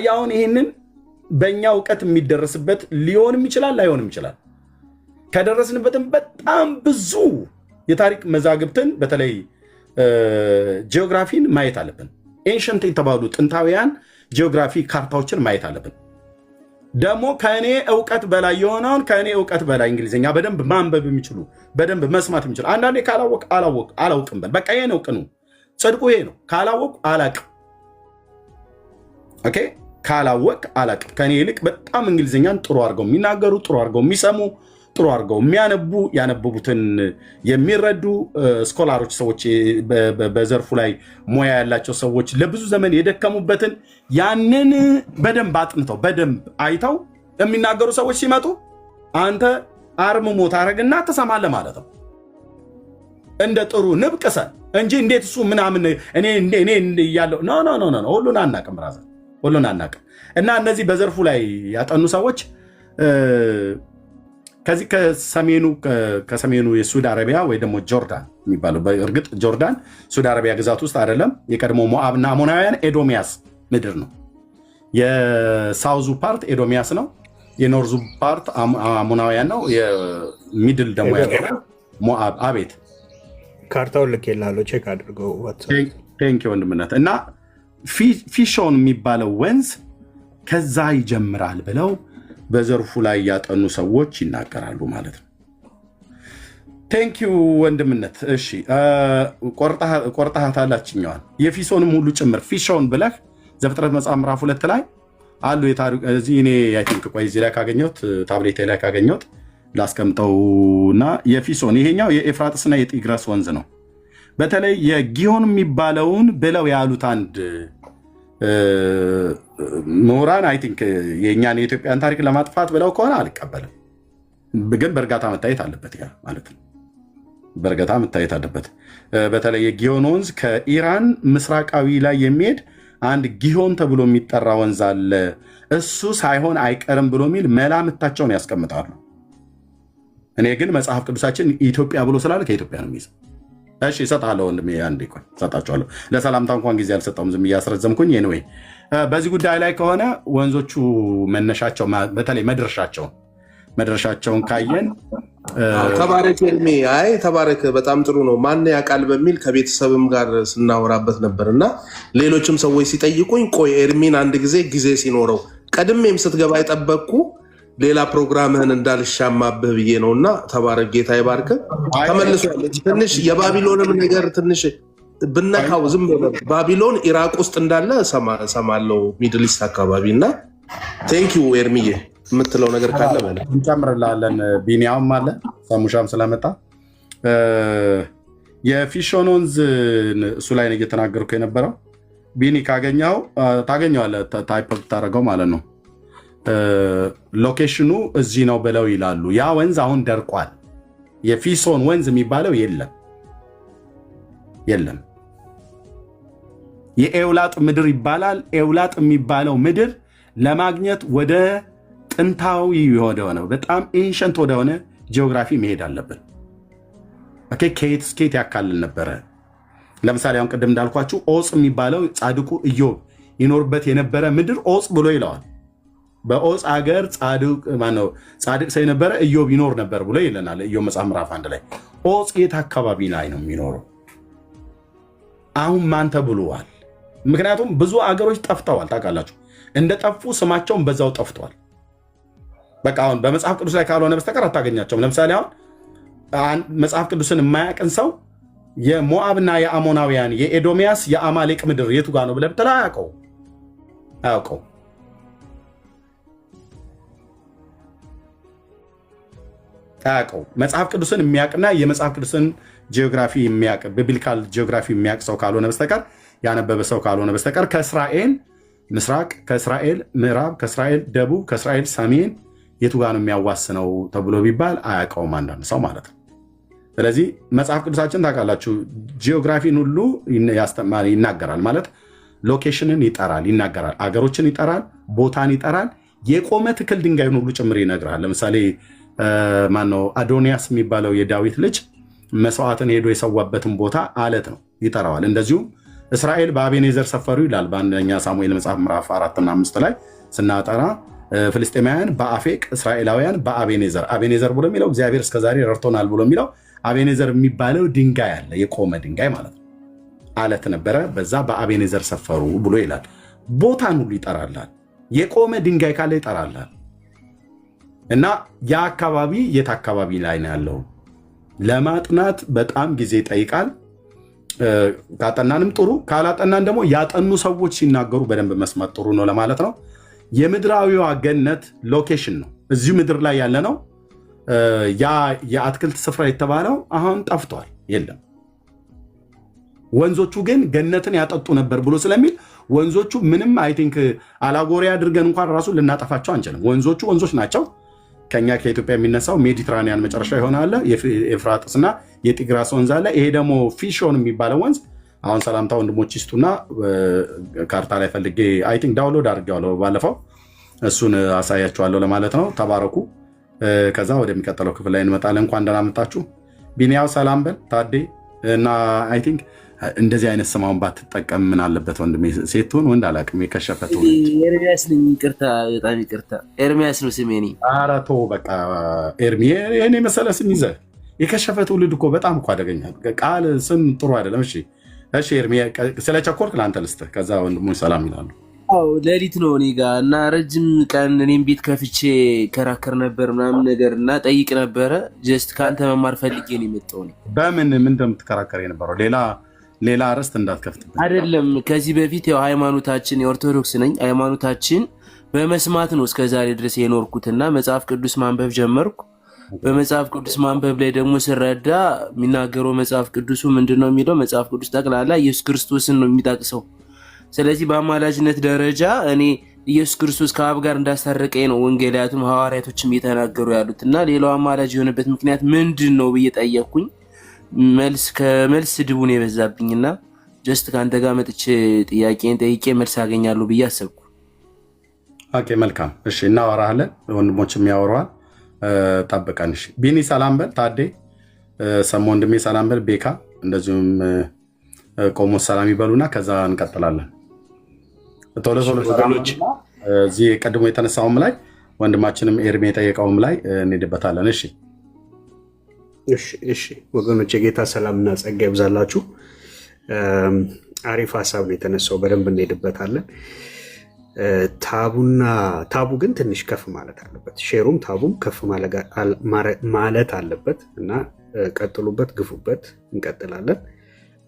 አሁን ይህንን በእኛ እውቀት የሚደረስበት ሊሆንም ይችላል ላይሆንም ይችላል። ከደረስንበትም በጣም ብዙ የታሪክ መዛግብትን በተለይ ጂኦግራፊን ማየት አለብን። ኤንሸንት የተባሉ ጥንታውያን ጂኦግራፊ ካርታዎችን ማየት አለብን። ደግሞ ከእኔ እውቀት በላይ የሆነውን ከእኔ እውቀት በላይ እንግሊዝኛ በደንብ ማንበብ የሚችሉ በደንብ መስማት የሚችሉ አንዳንዴ ካላወቅ አላውቅም በል በቃ ይሄ ነው ቅኑ ጽድቁ ይሄ ነው። ካላወቅ አላቅ ኦኬ ካላወቅ አላቅም። ከኔ ይልቅ በጣም እንግሊዝኛን ጥሩ አድርገው የሚናገሩ፣ ጥሩ አድርገው የሚሰሙ፣ ጥሩ አድርገው የሚያነቡ፣ ያነበቡትን የሚረዱ ስኮላሮች ሰዎች፣ በዘርፉ ላይ ሙያ ያላቸው ሰዎች ለብዙ ዘመን የደከሙበትን ያንን በደንብ አጥንተው በደንብ አይተው የሚናገሩ ሰዎች ሲመጡ አንተ አርምሞ ታረግና ትሰማለህ ማለት ነው። እንደ ጥሩ ንብ ቅሰን እንጂ እንዴት እሱ ምናምን እኔ እያለው ኖ ሁሉን አናቅም፣ ብራዘር ሁሉን አናቅም። እና እነዚህ በዘርፉ ላይ ያጠኑ ሰዎች ከዚህ ከሰሜኑ የሱድ አረቢያ ወይ ደግሞ ጆርዳን የሚባለው በእርግጥ ጆርዳን ሱድ አረቢያ ግዛት ውስጥ አይደለም። የቀድሞ ሞአብና አሞናውያን ኤዶሚያስ ምድር ነው። የሳውዙ ፓርት ኤዶሚያስ ነው። የኖርዙ ፓርት አሞናውያን ነው። የሚድል ደግሞ ያለው ሞአብ። አቤት ካርታውን ልኬልሃለሁ፣ ቼክ አድርገው። ቴንክ ወንድምነት። እና ፊሾን የሚባለው ወንዝ ከዛ ይጀምራል ብለው በዘርፉ ላይ ያጠኑ ሰዎች ይናገራሉ ማለት ነው። ቴንኪው ወንድምነት። እሺ ቆርጣሃታል ችኛዋን የፊሶንም ሁሉ ጭምር ፊሾን ብለህ ዘፍጥረት መጽሐፍ ምዕራፍ 2 ላይ አሉ። እዚህ እኔ ቆይ እዚህ ላይ ካገኘሁት ታብሌቴ ላይ ካገኘሁት ላስቀምጠውና የፊሶን ይሄኛው የኤፍራጥስና የጢግረስ ወንዝ ነው። በተለይ የጊዮን የሚባለውን ብለው ያሉት አንድ ምሁራን አይ ቲንክ የእኛን የኢትዮጵያን ታሪክ ለማጥፋት ብለው ከሆነ አልቀበልም። ግን በእርጋታ መታየት አለበት ያ ማለት ነው። በእርጋታ መታየት አለበት። በተለይ የጊዮን ወንዝ ከኢራን ምስራቃዊ ላይ የሚሄድ አንድ ጊዮን ተብሎ የሚጠራ ወንዝ አለ። እሱ ሳይሆን አይቀርም ብሎ የሚል መላምታቸውን ያስቀምጣሉ። እኔ ግን መጽሐፍ ቅዱሳችን ኢትዮጵያ ብሎ ስላለ ከኢትዮጵያ ነው የሚይዘው። እሺ እሰጥሃለሁ ወንድሜ፣ አንዴ ቆይ እሰጣቸዋለሁ። ለሰላምታ እንኳን ጊዜ አልሰጠውም፣ ዝም እያስረዘምኩኝ። ኤኒዌይ በዚህ ጉዳይ ላይ ከሆነ ወንዞቹ መነሻቸው በተለይ መድረሻቸውን ካየን ተባረክ ኤርሚ። አይ ተባረክ፣ በጣም ጥሩ ነው። ማን ያውቃል በሚል ከቤተሰብም ጋር ስናወራበት ነበር እና ሌሎችም ሰዎች ሲጠይቁኝ ቆይ ኤርሚን አንድ ጊዜ ሲኖረው ቀድሜም ስትገባ የጠበቅኩ ሌላ ፕሮግራምህን እንዳልሻማብህ ብዬ ነው። እና ተባረክ፣ ጌታ ይባርክ። ተመልሷል። ትንሽ የባቢሎንም ነገር ትንሽ ብነካው ዝም ባቢሎን ኢራቅ ውስጥ እንዳለ ሰማለው፣ ሚድል ኢስት አካባቢ። እና ቴንኪው ኤርሚዬ፣ የምትለው ነገር ካለ በለ እንጨምርላለን። ቢኒያም አለ ሳሙሻም ስለመጣ የፊሾን ወንዝ እሱ ላይ ነው እየተናገርኩ የነበረው። ቢኒ ካገኘው ታገኘዋለህ፣ ታይፕ ታደርገው ማለት ነው። ሎኬሽኑ እዚህ ነው ብለው ይላሉ። ያ ወንዝ አሁን ደርቋል። የፊሶን ወንዝ የሚባለው የለም። የኤውላጥ ምድር ይባላል። ኤውላጥ የሚባለው ምድር ለማግኘት ወደ ጥንታዊ ወደሆነ በጣም ኤንሸንት ወደሆነ ጂኦግራፊ መሄድ አለብን። ከየት እስከየት ያካልል ነበረ? ለምሳሌ አሁን ቅድም እንዳልኳችሁ ኦፅ የሚባለው ጻድቁ ኢዮብ ይኖርበት የነበረ ምድር ኦፅ ብሎ ይለዋል። በኦፅ ሀገር ጻድቅ ሰው የነበረ ኢዮብ ይኖር ነበር ብሎ ይለናል ኢዮብ መጽሐፍ ምዕራፍ 1 ላይ። ኦፅ የት አካባቢ ላይ ነው የሚኖረው? አሁን ማን ተብሏል? ምክንያቱም ብዙ አገሮች ጠፍተዋል። ታውቃላችሁ፣ እንደጠፉ ስማቸውን በዛው ጠፍተዋል። በቃ አሁን በመጽሐፍ ቅዱስ ላይ ካልሆነ በስተቀር አታገኛቸውም። ለምሳሌ አሁን መጽሐፍ ቅዱስን የማያውቅን ሰው የሞአብና የአሞናውያን የኤዶሚያስ የአማሌቅ ምድር የቱ ጋር ነው ብለህ ብትለው አያውቀው። መጽሐፍ ቅዱስን የሚያውቅና የመጽሐፍ ቅዱስን ጂኦግራፊ የሚያውቅ ቢብሊካል ጂኦግራፊ የሚያውቅ ሰው ካልሆነ በስተቀር ያነበበ ሰው ካልሆነ በስተቀር ከእስራኤል ምስራቅ፣ ከእስራኤል ምዕራብ፣ ከእስራኤል ደቡብ፣ ከእስራኤል ሰሜን የቱ ጋር ነው የሚያዋስነው ተብሎ ቢባል አያውቀውም አንዳንድ ሰው ማለት ነው። ስለዚህ መጽሐፍ ቅዱሳችን ታውቃላችሁ ጂኦግራፊን ሁሉ ይናገራል ማለት ሎኬሽንን ይጠራል፣ ይናገራል፣ አገሮችን ይጠራል፣ ቦታን ይጠራል፣ የቆመ ትክል ድንጋይን ሁሉ ጭምር ይነግራል። ለምሳሌ ማነው አዶንያስ የሚባለው የዳዊት ልጅ መስዋዕትን ሄዶ የሰዋበትን ቦታ አለት ነው ይጠራዋል። እንደዚሁም እስራኤል በአቤኔዘር ሰፈሩ ይላል በአንደኛ ሳሙኤል መጽሐፍ ምዕራፍ 4 እና 5 ላይ ስናጠራ ፍልስጤማውያን በአፌቅ እስራኤላውያን በአቤኔዘር። አቤኔዘር ብሎ የሚለው እግዚአብሔር እስከዛሬ ረድቶናል ብሎ የሚለው አቤኔዘር የሚባለው ድንጋይ አለ፣ የቆመ ድንጋይ ማለት ነው። አለት ነበረ፣ በዛ በአቤኔዘር ሰፈሩ ብሎ ይላል። ቦታን ሁሉ ይጠራላል፣ የቆመ ድንጋይ ካለ ይጠራላል። እና ያ አካባቢ የት አካባቢ ላይ ነው ያለው ለማጥናት በጣም ጊዜ ይጠይቃል። ካጠናንም ጥሩ ካላጠናን ደግሞ ያጠኑ ሰዎች ሲናገሩ በደንብ መስማት ጥሩ ነው ለማለት ነው። የምድራዊዋ ገነት ሎኬሽን ነው። እዚሁ ምድር ላይ ያለ ነው። ያ የአትክልት ስፍራ የተባለው አሁን ጠፍቷል፣ የለም። ወንዞቹ ግን ገነትን ያጠጡ ነበር ብሎ ስለሚል ወንዞቹ ምንም አይ ቲንክ አላጎሪ አድርገን እንኳን ራሱ ልናጠፋቸው አንችልም። ወንዞቹ ወንዞች ናቸው። ከኛ ከኢትዮጵያ የሚነሳው ሜዲትራኒያን መጨረሻ ይሆናል። የኤፍራጥስና የጢግራስ ወንዝ አለ። ይሄ ደግሞ ፊሾን የሚባለው ወንዝ አሁን ሰላምታ ወንድሞች ይስጡና ካርታ ላይ ፈልጌ አይ ቲንክ ዳውንሎድ አድርጌዋለሁ ባለፈው፣ እሱን አሳያችኋለሁ ለማለት ነው። ተባረኩ። ከዛ ወደሚቀጥለው ክፍል ላይ እንመጣለን። እንኳን ደህና መጣችሁ። ቢኒያው ሰላም በል ታዴ እና አይ ቲንክ እንደዚህ አይነት ስማውን ባትጠቀም ምን አለበት ወንድሜ? ሴቱን ወንድ አላውቅም። የከሸፈት ኤርሚያስ ነኝ። ይቅርታ፣ በጣም ይቅርታ። ኤርሚያስ ነው ስሜ። እኔ ኧረ ተው በቃ ኤርሚ፣ ይሄን የመሰለ ስም ይዘህ የከሸፈ ትውልድ እኮ በጣም እኮ አደገኛ ቃል ስም ጥሩ አይደለም። እሺ ኤርሚ፣ ስለቸኮልክ ለአንተ ልስጥህ። ከዛ ወንድሞች ሰላም ይላሉ። አዎ ሌሊት ነው እኔ ጋ እና ረጅም ቀን እኔም ቤት ከፍቼ ከራከር ነበር ምናምን ነገር እና ጠይቅ ነበረ። ጀስት ከአንተ መማር ፈልጌ ነው የመጣው። በምን እንደምትከራከር የነበረው ሌላ አርዕስት እንዳትከፍትበት አይደለም። ከዚህ በፊት ያው ሃይማኖታችን የኦርቶዶክስ ነኝ። ሃይማኖታችን በመስማት ነው እስከዛሬ ድረስ የኖርኩትና መጽሐፍ ቅዱስ ማንበብ ጀመርኩ። በመጽሐፍ ቅዱስ ማንበብ ላይ ደግሞ ስረዳ የሚናገረው መጽሐፍ ቅዱሱ ምንድን ነው የሚለው? መጽሐፍ ቅዱስ ጠቅላላ ኢየሱስ ክርስቶስን ነው የሚጠቅሰው። ስለዚህ በአማላጅነት ደረጃ እኔ ኢየሱስ ክርስቶስ ከአብ ጋር እንዳስታረቀኝ ነው ወንጌላያቱም ሐዋርያቶችም እየተናገሩ ያሉት እና ሌላው አማላጅ የሆነበት ምክንያት ምንድን ነው ብዬ ጠየቅኩኝ። ከመልስ ስድቡን የበዛብኝና ጀስት ከአንተ ጋር መጥቼ ጥያቄን ጠይቄ መልስ አገኛለሁ ብዬ አሰብኩ። ኦኬ መልካም። እሺ እናወራለን፣ ወንድሞችም ያወራዋል። ጠብቀን። እሺ ቢኒ ሰላም በል፣ ታዴ ሰሞ ወንድሜ ሰላም በል፣ ቤካ እንደዚሁም ቆሞስ ሰላም ይበሉና ከዛ እንቀጥላለን። ቶሎ እዚህ ቀድሞ የተነሳውም ላይ ወንድማችንም ኤርሚ የጠየቀውም ላይ እንሄድበታለን። እሺ ወገኖች፣ የጌታ ሰላምና ጸጋ ይብዛላችሁ። አሪፍ ሀሳብ ነው የተነሳው፣ በደንብ እንሄድበታለን። ታቡ ግን ትንሽ ከፍ ማለት አለበት። ሼሩም ታቡም ከፍ ማለት አለበት እና ቀጥሉበት፣ ግፉበት። እንቀጥላለን።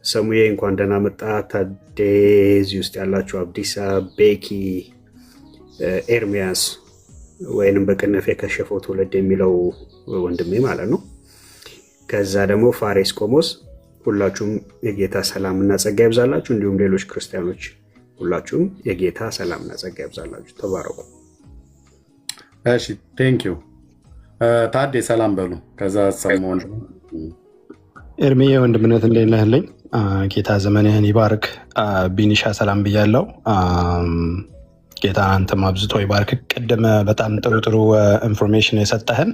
ሰሙዬ እንኳን ደህና መጣ። ታዴ እዚህ ውስጥ ያላችሁ አብዲሳ፣ ቤኪ፣ ኤርሚያስ ወይንም በቅንፍ የከሸፈው ትውልድ የሚለው ወንድሜ ማለት ነው። ከዛ ደግሞ ፋሬስ ቆሞስ፣ ሁላችሁም የጌታ ሰላምና ጸጋ ይብዛላችሁ። እንዲሁም ሌሎች ክርስቲያኖች ሁላችሁም የጌታ ሰላምና ጸጋ ይብዛላችሁ። ተባረኩ። እሺ ቴንክ ዩ ታዴ ሰላም በሉ። ከዛ ሰሞን ኤርሚዬ ወንድምነት እንዴት ነህልኝ? ጌታ ዘመንህን ይባርክ። ቢኒሻ ሰላም ብያለው። ጌታ አንተም አብዝቶ ይባርክ። ቅድም በጣም ጥሩ ኢንፎርሜሽን የሰጠህን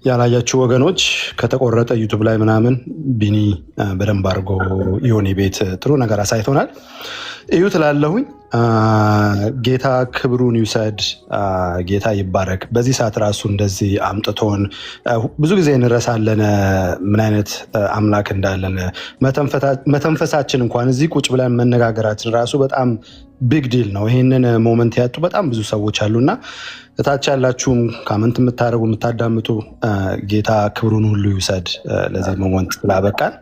ያላያችሁ ወገኖች ከተቆረጠ ዩቱብ ላይ ምናምን ቢኒ በደንብ አድርጎ የሆነ ቤት ጥሩ ነገር አሳይቶናል። እዩ ትላለሁኝ። ጌታ ክብሩን ይውሰድ። ጌታ ይባረክ። በዚህ ሰዓት ራሱ እንደዚህ አምጥቶን ብዙ ጊዜ እንረሳለን ምን አይነት አምላክ እንዳለን። መተንፈሳችን እንኳን እዚህ ቁጭ ብለን መነጋገራችን ራሱ በጣም ቢግ ዲል ነው። ይህንን ሞመንት ያጡ በጣም ብዙ ሰዎች አሉና እታች ያላችሁም ካመንት የምታደርጉ የምታዳምጡ ጌታ ክብሩን ሁሉ ይውሰድ። ለዚህ ሞመንት ስላበቃን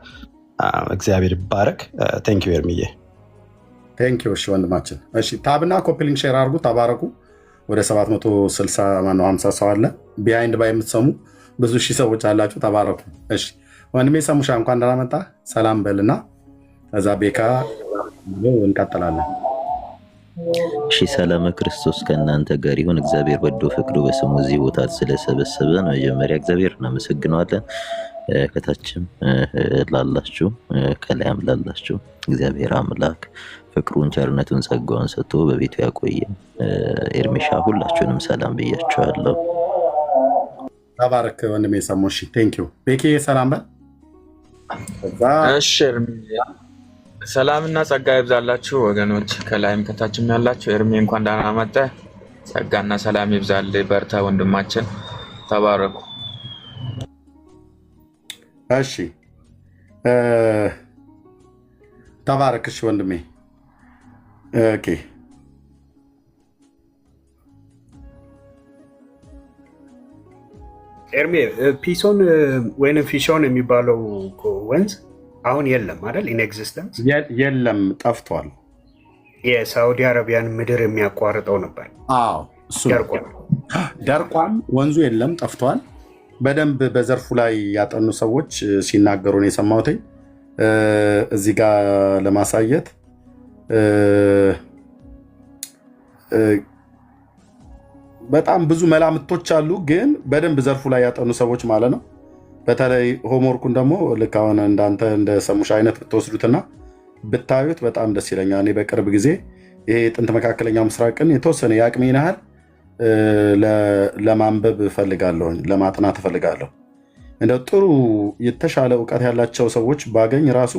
እግዚአብሔር ይባረክ። ቴንክ ዩ ኤርሚዬ። ቴንክ ዩ። እሺ ወንድማችን፣ እሺ ታብና ኮፒሊንግ ሼር አድርጉ። ተባረኩ። ወደ 750 ሰው አለ። ቢሃይንድ ባይ የምትሰሙ ብዙ ሺህ ሰዎች አላችሁ። ተባረኩ። እሺ ወንድሜ ሰሙሻ እንኳን ደህና መጣ። ሰላም በልና እዛ ቤካ እንቀጥላለን። እሺ ሰላም ክርስቶስ ከእናንተ ጋር ይሁን። እግዚአብሔር ወዶ ፈቅዶ በስሙ እዚህ ቦታ ስለሰበሰበን መጀመሪያ እግዚአብሔር እናመሰግነዋለን። ከታችም ላላችሁ ከላይም ላላችሁ እግዚአብሔር አምላክ ፍቅሩን፣ ቸርነቱን፣ ጸጋውን ሰጥቶ በቤቱ ያቆየን። ኤርሚሻ ሁላችሁንም ሰላም ብያችኋለሁ። ተባረክ ወንድሜ ሰሞሽ። ቴንክ ዩ ቤኪ ሰላም በል። እሺ ሰላምና ጸጋ ይብዛላችሁ ወገኖች፣ ከላይም ከታችም ያላችሁ። ኤርሚ እንኳን ደህና መጣህ። ጸጋና ሰላም ይብዛል። በርታ ወንድማችን፣ ተባረኩ። እሺ ተባረክ። እሺ ወንድሜ ኦኬ። ኤርሚ ፒሶን ወይም ፊሾን የሚባለው ወንዝ አሁን የለም አይደል? ኢን ኤግዚስተንስ የለም፣ ጠፍቷል። የሳዑዲ አረቢያን ምድር የሚያቋርጠው ነበር። አዎ እሱ ደርቋል። ወንዙ የለም፣ ጠፍቷል። በደንብ በዘርፉ ላይ ያጠኑ ሰዎች ሲናገሩ ነው የሰማሁት። እዚህ ጋር ለማሳየት በጣም ብዙ መላምቶች አሉ፣ ግን በደንብ ዘርፉ ላይ ያጠኑ ሰዎች ማለት ነው። በተለይ ሆምወርኩን ደግሞ ልክ አሁን እንዳንተ እንደ ሰሙሽ አይነት ብትወስዱትና ብታዩት በጣም ደስ ይለኛል። እኔ በቅርብ ጊዜ ይሄ የጥንት መካከለኛው ምስራቅን የተወሰነ የአቅሜን ያህል ለማንበብ እፈልጋለሁ፣ ለማጥናት እፈልጋለሁ። እንደው ጥሩ የተሻለ እውቀት ያላቸው ሰዎች ባገኝ ራሱ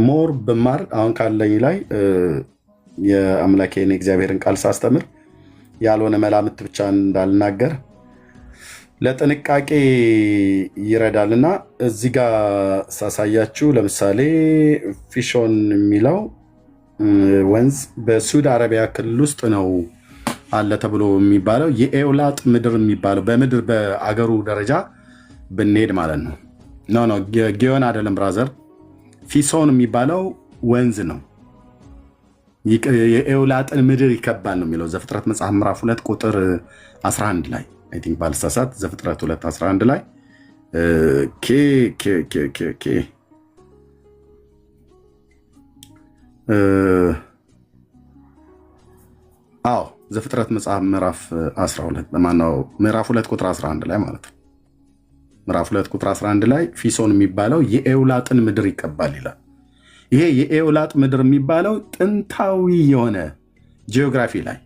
ሞር ብማር አሁን ካለኝ ላይ የአምላኬን የእግዚአብሔርን ቃል ሳስተምር ያልሆነ መላምት ብቻ እንዳልናገር ለጥንቃቄ ይረዳልና እዚህ ጋር ሳሳያችሁ ለምሳሌ ፊሾን የሚለው ወንዝ በሳዑዲ አረቢያ ክልል ውስጥ ነው አለ ተብሎ የሚባለው የኤውላጥ ምድር የሚባለው በምድር በአገሩ ደረጃ ብንሄድ ማለት ነው። ኖ ጊዮን አይደለም ብራዘር፣ ፊሶን የሚባለው ወንዝ ነው። የኤውላጥን ምድር ይከባል ነው የሚለው ዘፍጥረት መጽሐፍ ምዕራፍ 2 ቁጥር 11 ላይ አይ ቲንክ ባልሳሳት ዘፍጥረት 2:11 ላይ አዎ ዘፍጥረት መጽሐፍ ምዕራፍ 12 ማነው ምዕራፍ 2 ቁጥር 11 ላይ ማለት ነው። ምዕራፍ 2 ቁጥር 11 ላይ ፊሶን የሚባለው የኤውላጥን ምድር ይቀባል ይላል። ይሄ የኤውላጥ ምድር የሚባለው ጥንታዊ የሆነ ጂኦግራፊ ላይ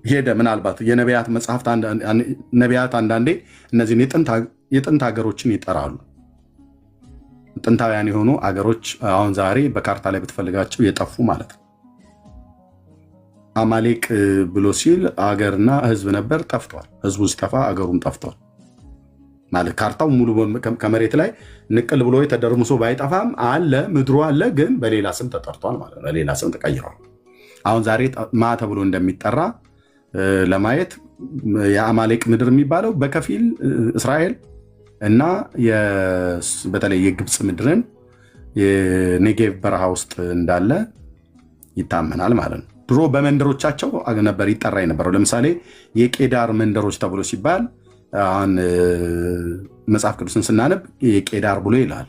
ሄደ። ምናልባት የነቢያት መጽሐፍት ነቢያት አንዳንዴ እነዚህን የጥንት ሀገሮችን ይጠራሉ። ጥንታውያን የሆኑ አገሮች አሁን ዛሬ በካርታ ላይ ብትፈልጋቸው የጠፉ ማለት ነው። አማሌቅ ብሎ ሲል አገርና ህዝብ ነበር፣ ጠፍቷል። ህዝቡ ሲጠፋ አገሩም ጠፍቷል ማለት ካርታው ሙሉ ከመሬት ላይ ንቅል ብሎ የተደርምሶ ባይጠፋም አለ፣ ምድሩ አለ፣ ግን በሌላ ስም ተጠርቷል ማለት ነው። በሌላ ስም ተቀይሯል። አሁን ዛሬ ማ ተብሎ እንደሚጠራ ለማየት የአማሌቅ ምድር የሚባለው በከፊል እስራኤል እና በተለይ የግብፅ ምድርን የኔጌቭ በረሃ ውስጥ እንዳለ ይታመናል ማለት ነው። ድሮ በመንደሮቻቸው ነበር ይጠራ የነበረው። ለምሳሌ የቄዳር መንደሮች ተብሎ ሲባል አሁን መጽሐፍ ቅዱስን ስናነብ የቄዳር ብሎ ይላል።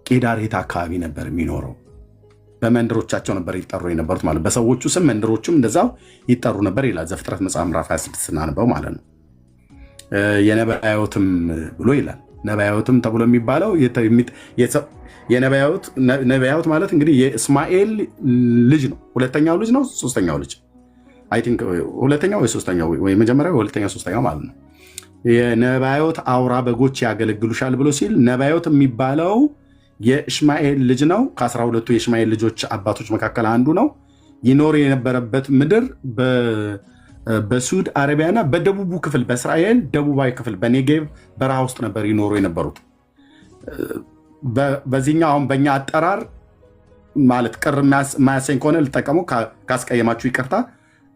ቄዳር የት አካባቢ ነበር የሚኖረው? በመንደሮቻቸው ነበር ይጠሩ የነበሩት ማለት በሰዎቹ ስም መንደሮቹም እንደዛው ይጠሩ ነበር ይላል ዘፍጥረት መጽሐፍ ምዕራፍ 26 ስናነበው ማለት ነው። የነባዮትም ብሎ ይላል። ነባዮትም ተብሎ የሚባለው ነባዮት ማለት እንግዲህ የእስማኤል ልጅ ነው። ሁለተኛው ልጅ ነው፣ ሶስተኛው ልጅ አይ ቲንክ ሁለተኛው ወይ ሶስተኛው ወይ መጀመሪያው ሁለተኛው ሶስተኛው ማለት ነው። የነባዮት አውራ በጎች ያገለግሉሻል ብሎ ሲል ነባዮት የሚባለው የእስማኤል ልጅ ነው። ከ12ቱ የእስማኤል ልጆች አባቶች መካከል አንዱ ነው። ይኖር የነበረበት ምድር በሳዑዲ አረቢያና በደቡቡ ክፍል በእስራኤል ደቡባዊ ክፍል በኔጌቭ በረሃ ውስጥ ነበር ይኖሩ የነበሩት። በዚህኛው አሁን በእኛ አጠራር ማለት ቅር የማያሰኝ ከሆነ ልጠቀሙ፣ ካስቀየማችሁ ይቅርታ።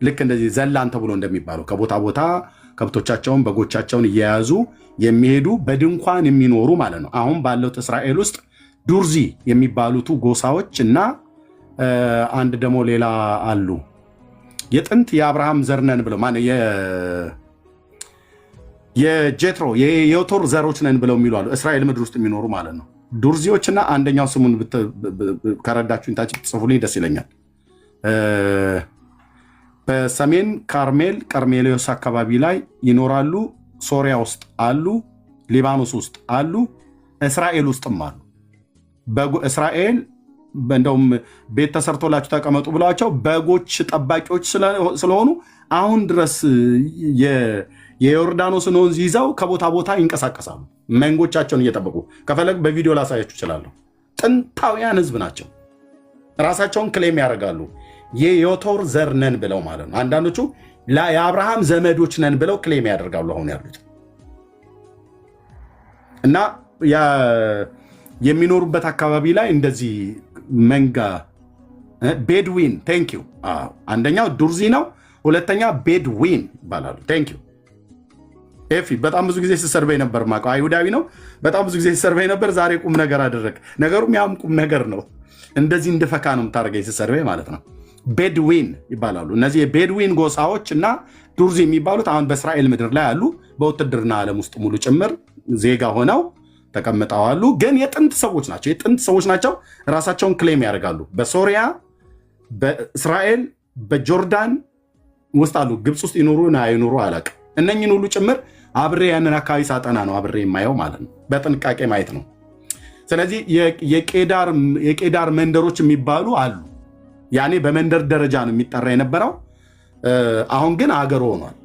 ልክ እንደዚህ ዘላን ተብሎ እንደሚባለው ከቦታ ቦታ ከብቶቻቸውን በጎቻቸውን እየያዙ የሚሄዱ በድንኳን የሚኖሩ ማለት ነው። አሁን ባለው እስራኤል ውስጥ ዱርዚ የሚባሉቱ ጎሳዎች እና አንድ ደግሞ ሌላ አሉ የጥንት የአብርሃም ዘርነን ብለው የጄትሮ የዮቶር ዘሮች ነን ብለው የሚሉ አሉ። እስራኤል ምድር ውስጥ የሚኖሩ ማለት ነው ዱርዚዎችና አንደኛው ስሙን ከረዳችሁኝ ታች ጽፉልኝ ደስ ይለኛል። በሰሜን ካርሜል ቀርሜሌዎስ አካባቢ ላይ ይኖራሉ። ሶሪያ ውስጥ አሉ፣ ሊባኖስ ውስጥ አሉ፣ እስራኤል ውስጥም አሉ። እስራኤል እንደውም ቤት ተሰርቶላችሁ ተቀመጡ ብሏቸው በጎች ጠባቂዎች ስለሆኑ አሁን ድረስ የዮርዳኖስን ወንዝ ይዘው ከቦታ ቦታ ይንቀሳቀሳሉ፣ መንጎቻቸውን እየጠበቁ። ከፈለግ በቪዲዮ ላሳያችሁ እችላለሁ። ጥንታውያን ህዝብ ናቸው። ራሳቸውን ክሌም ያደርጋሉ። የዮቶር ዘር ነን ብለው ማለት ነው። አንዳንዶቹ የአብርሃም ዘመዶች ነን ብለው ክሌም ያደርጋሉ አሁን ያሉት እና የሚኖሩበት አካባቢ ላይ እንደዚህ መንጋ ቤድዊን ቴንኪዩ። አንደኛው ዱርዚ ነው፣ ሁለተኛ ቤድዊን ይባላሉ። ቴንኪዩ። ኤፊ በጣም ብዙ ጊዜ ሲሰርበኝ ነበር። ማቀው አይሁዳዊ ነው። በጣም ብዙ ጊዜ ሲሰርበኝ ነበር። ዛሬ ቁም ነገር አደረግ። ነገሩም ያም ቁም ነገር ነው። እንደዚህ እንድፈካ ነው የምታደርገኝ ሲሰርበኝ ማለት ነው። ቤድዊን ይባላሉ እነዚህ የቤድዊን ጎሳዎች እና ዱርዚ የሚባሉት አሁን በእስራኤል ምድር ላይ አሉ። በውትድርና ዓለም ውስጥ ሙሉ ጭምር ዜጋ ሆነው ተቀምጠዋሉ። ግን የጥንት ሰዎች ናቸው። ራሳቸውን ክሌም ያደርጋሉ። በሶሪያ፣ በእስራኤል፣ በጆርዳን ውስጥ አሉ። ግብፅ ውስጥ ይኖሩ አይኖሩ አላውቅም። እነኝን ሁሉ ጭምር አብሬ ያንን አካባቢ ሳጠና ነው አብሬ የማየው ማለት ነው። በጥንቃቄ ማየት ነው። ስለዚህ የቄዳር መንደሮች የሚባሉ አሉ። ያኔ በመንደር ደረጃ ነው የሚጠራ የነበረው። አሁን ግን አገር ሆኗል።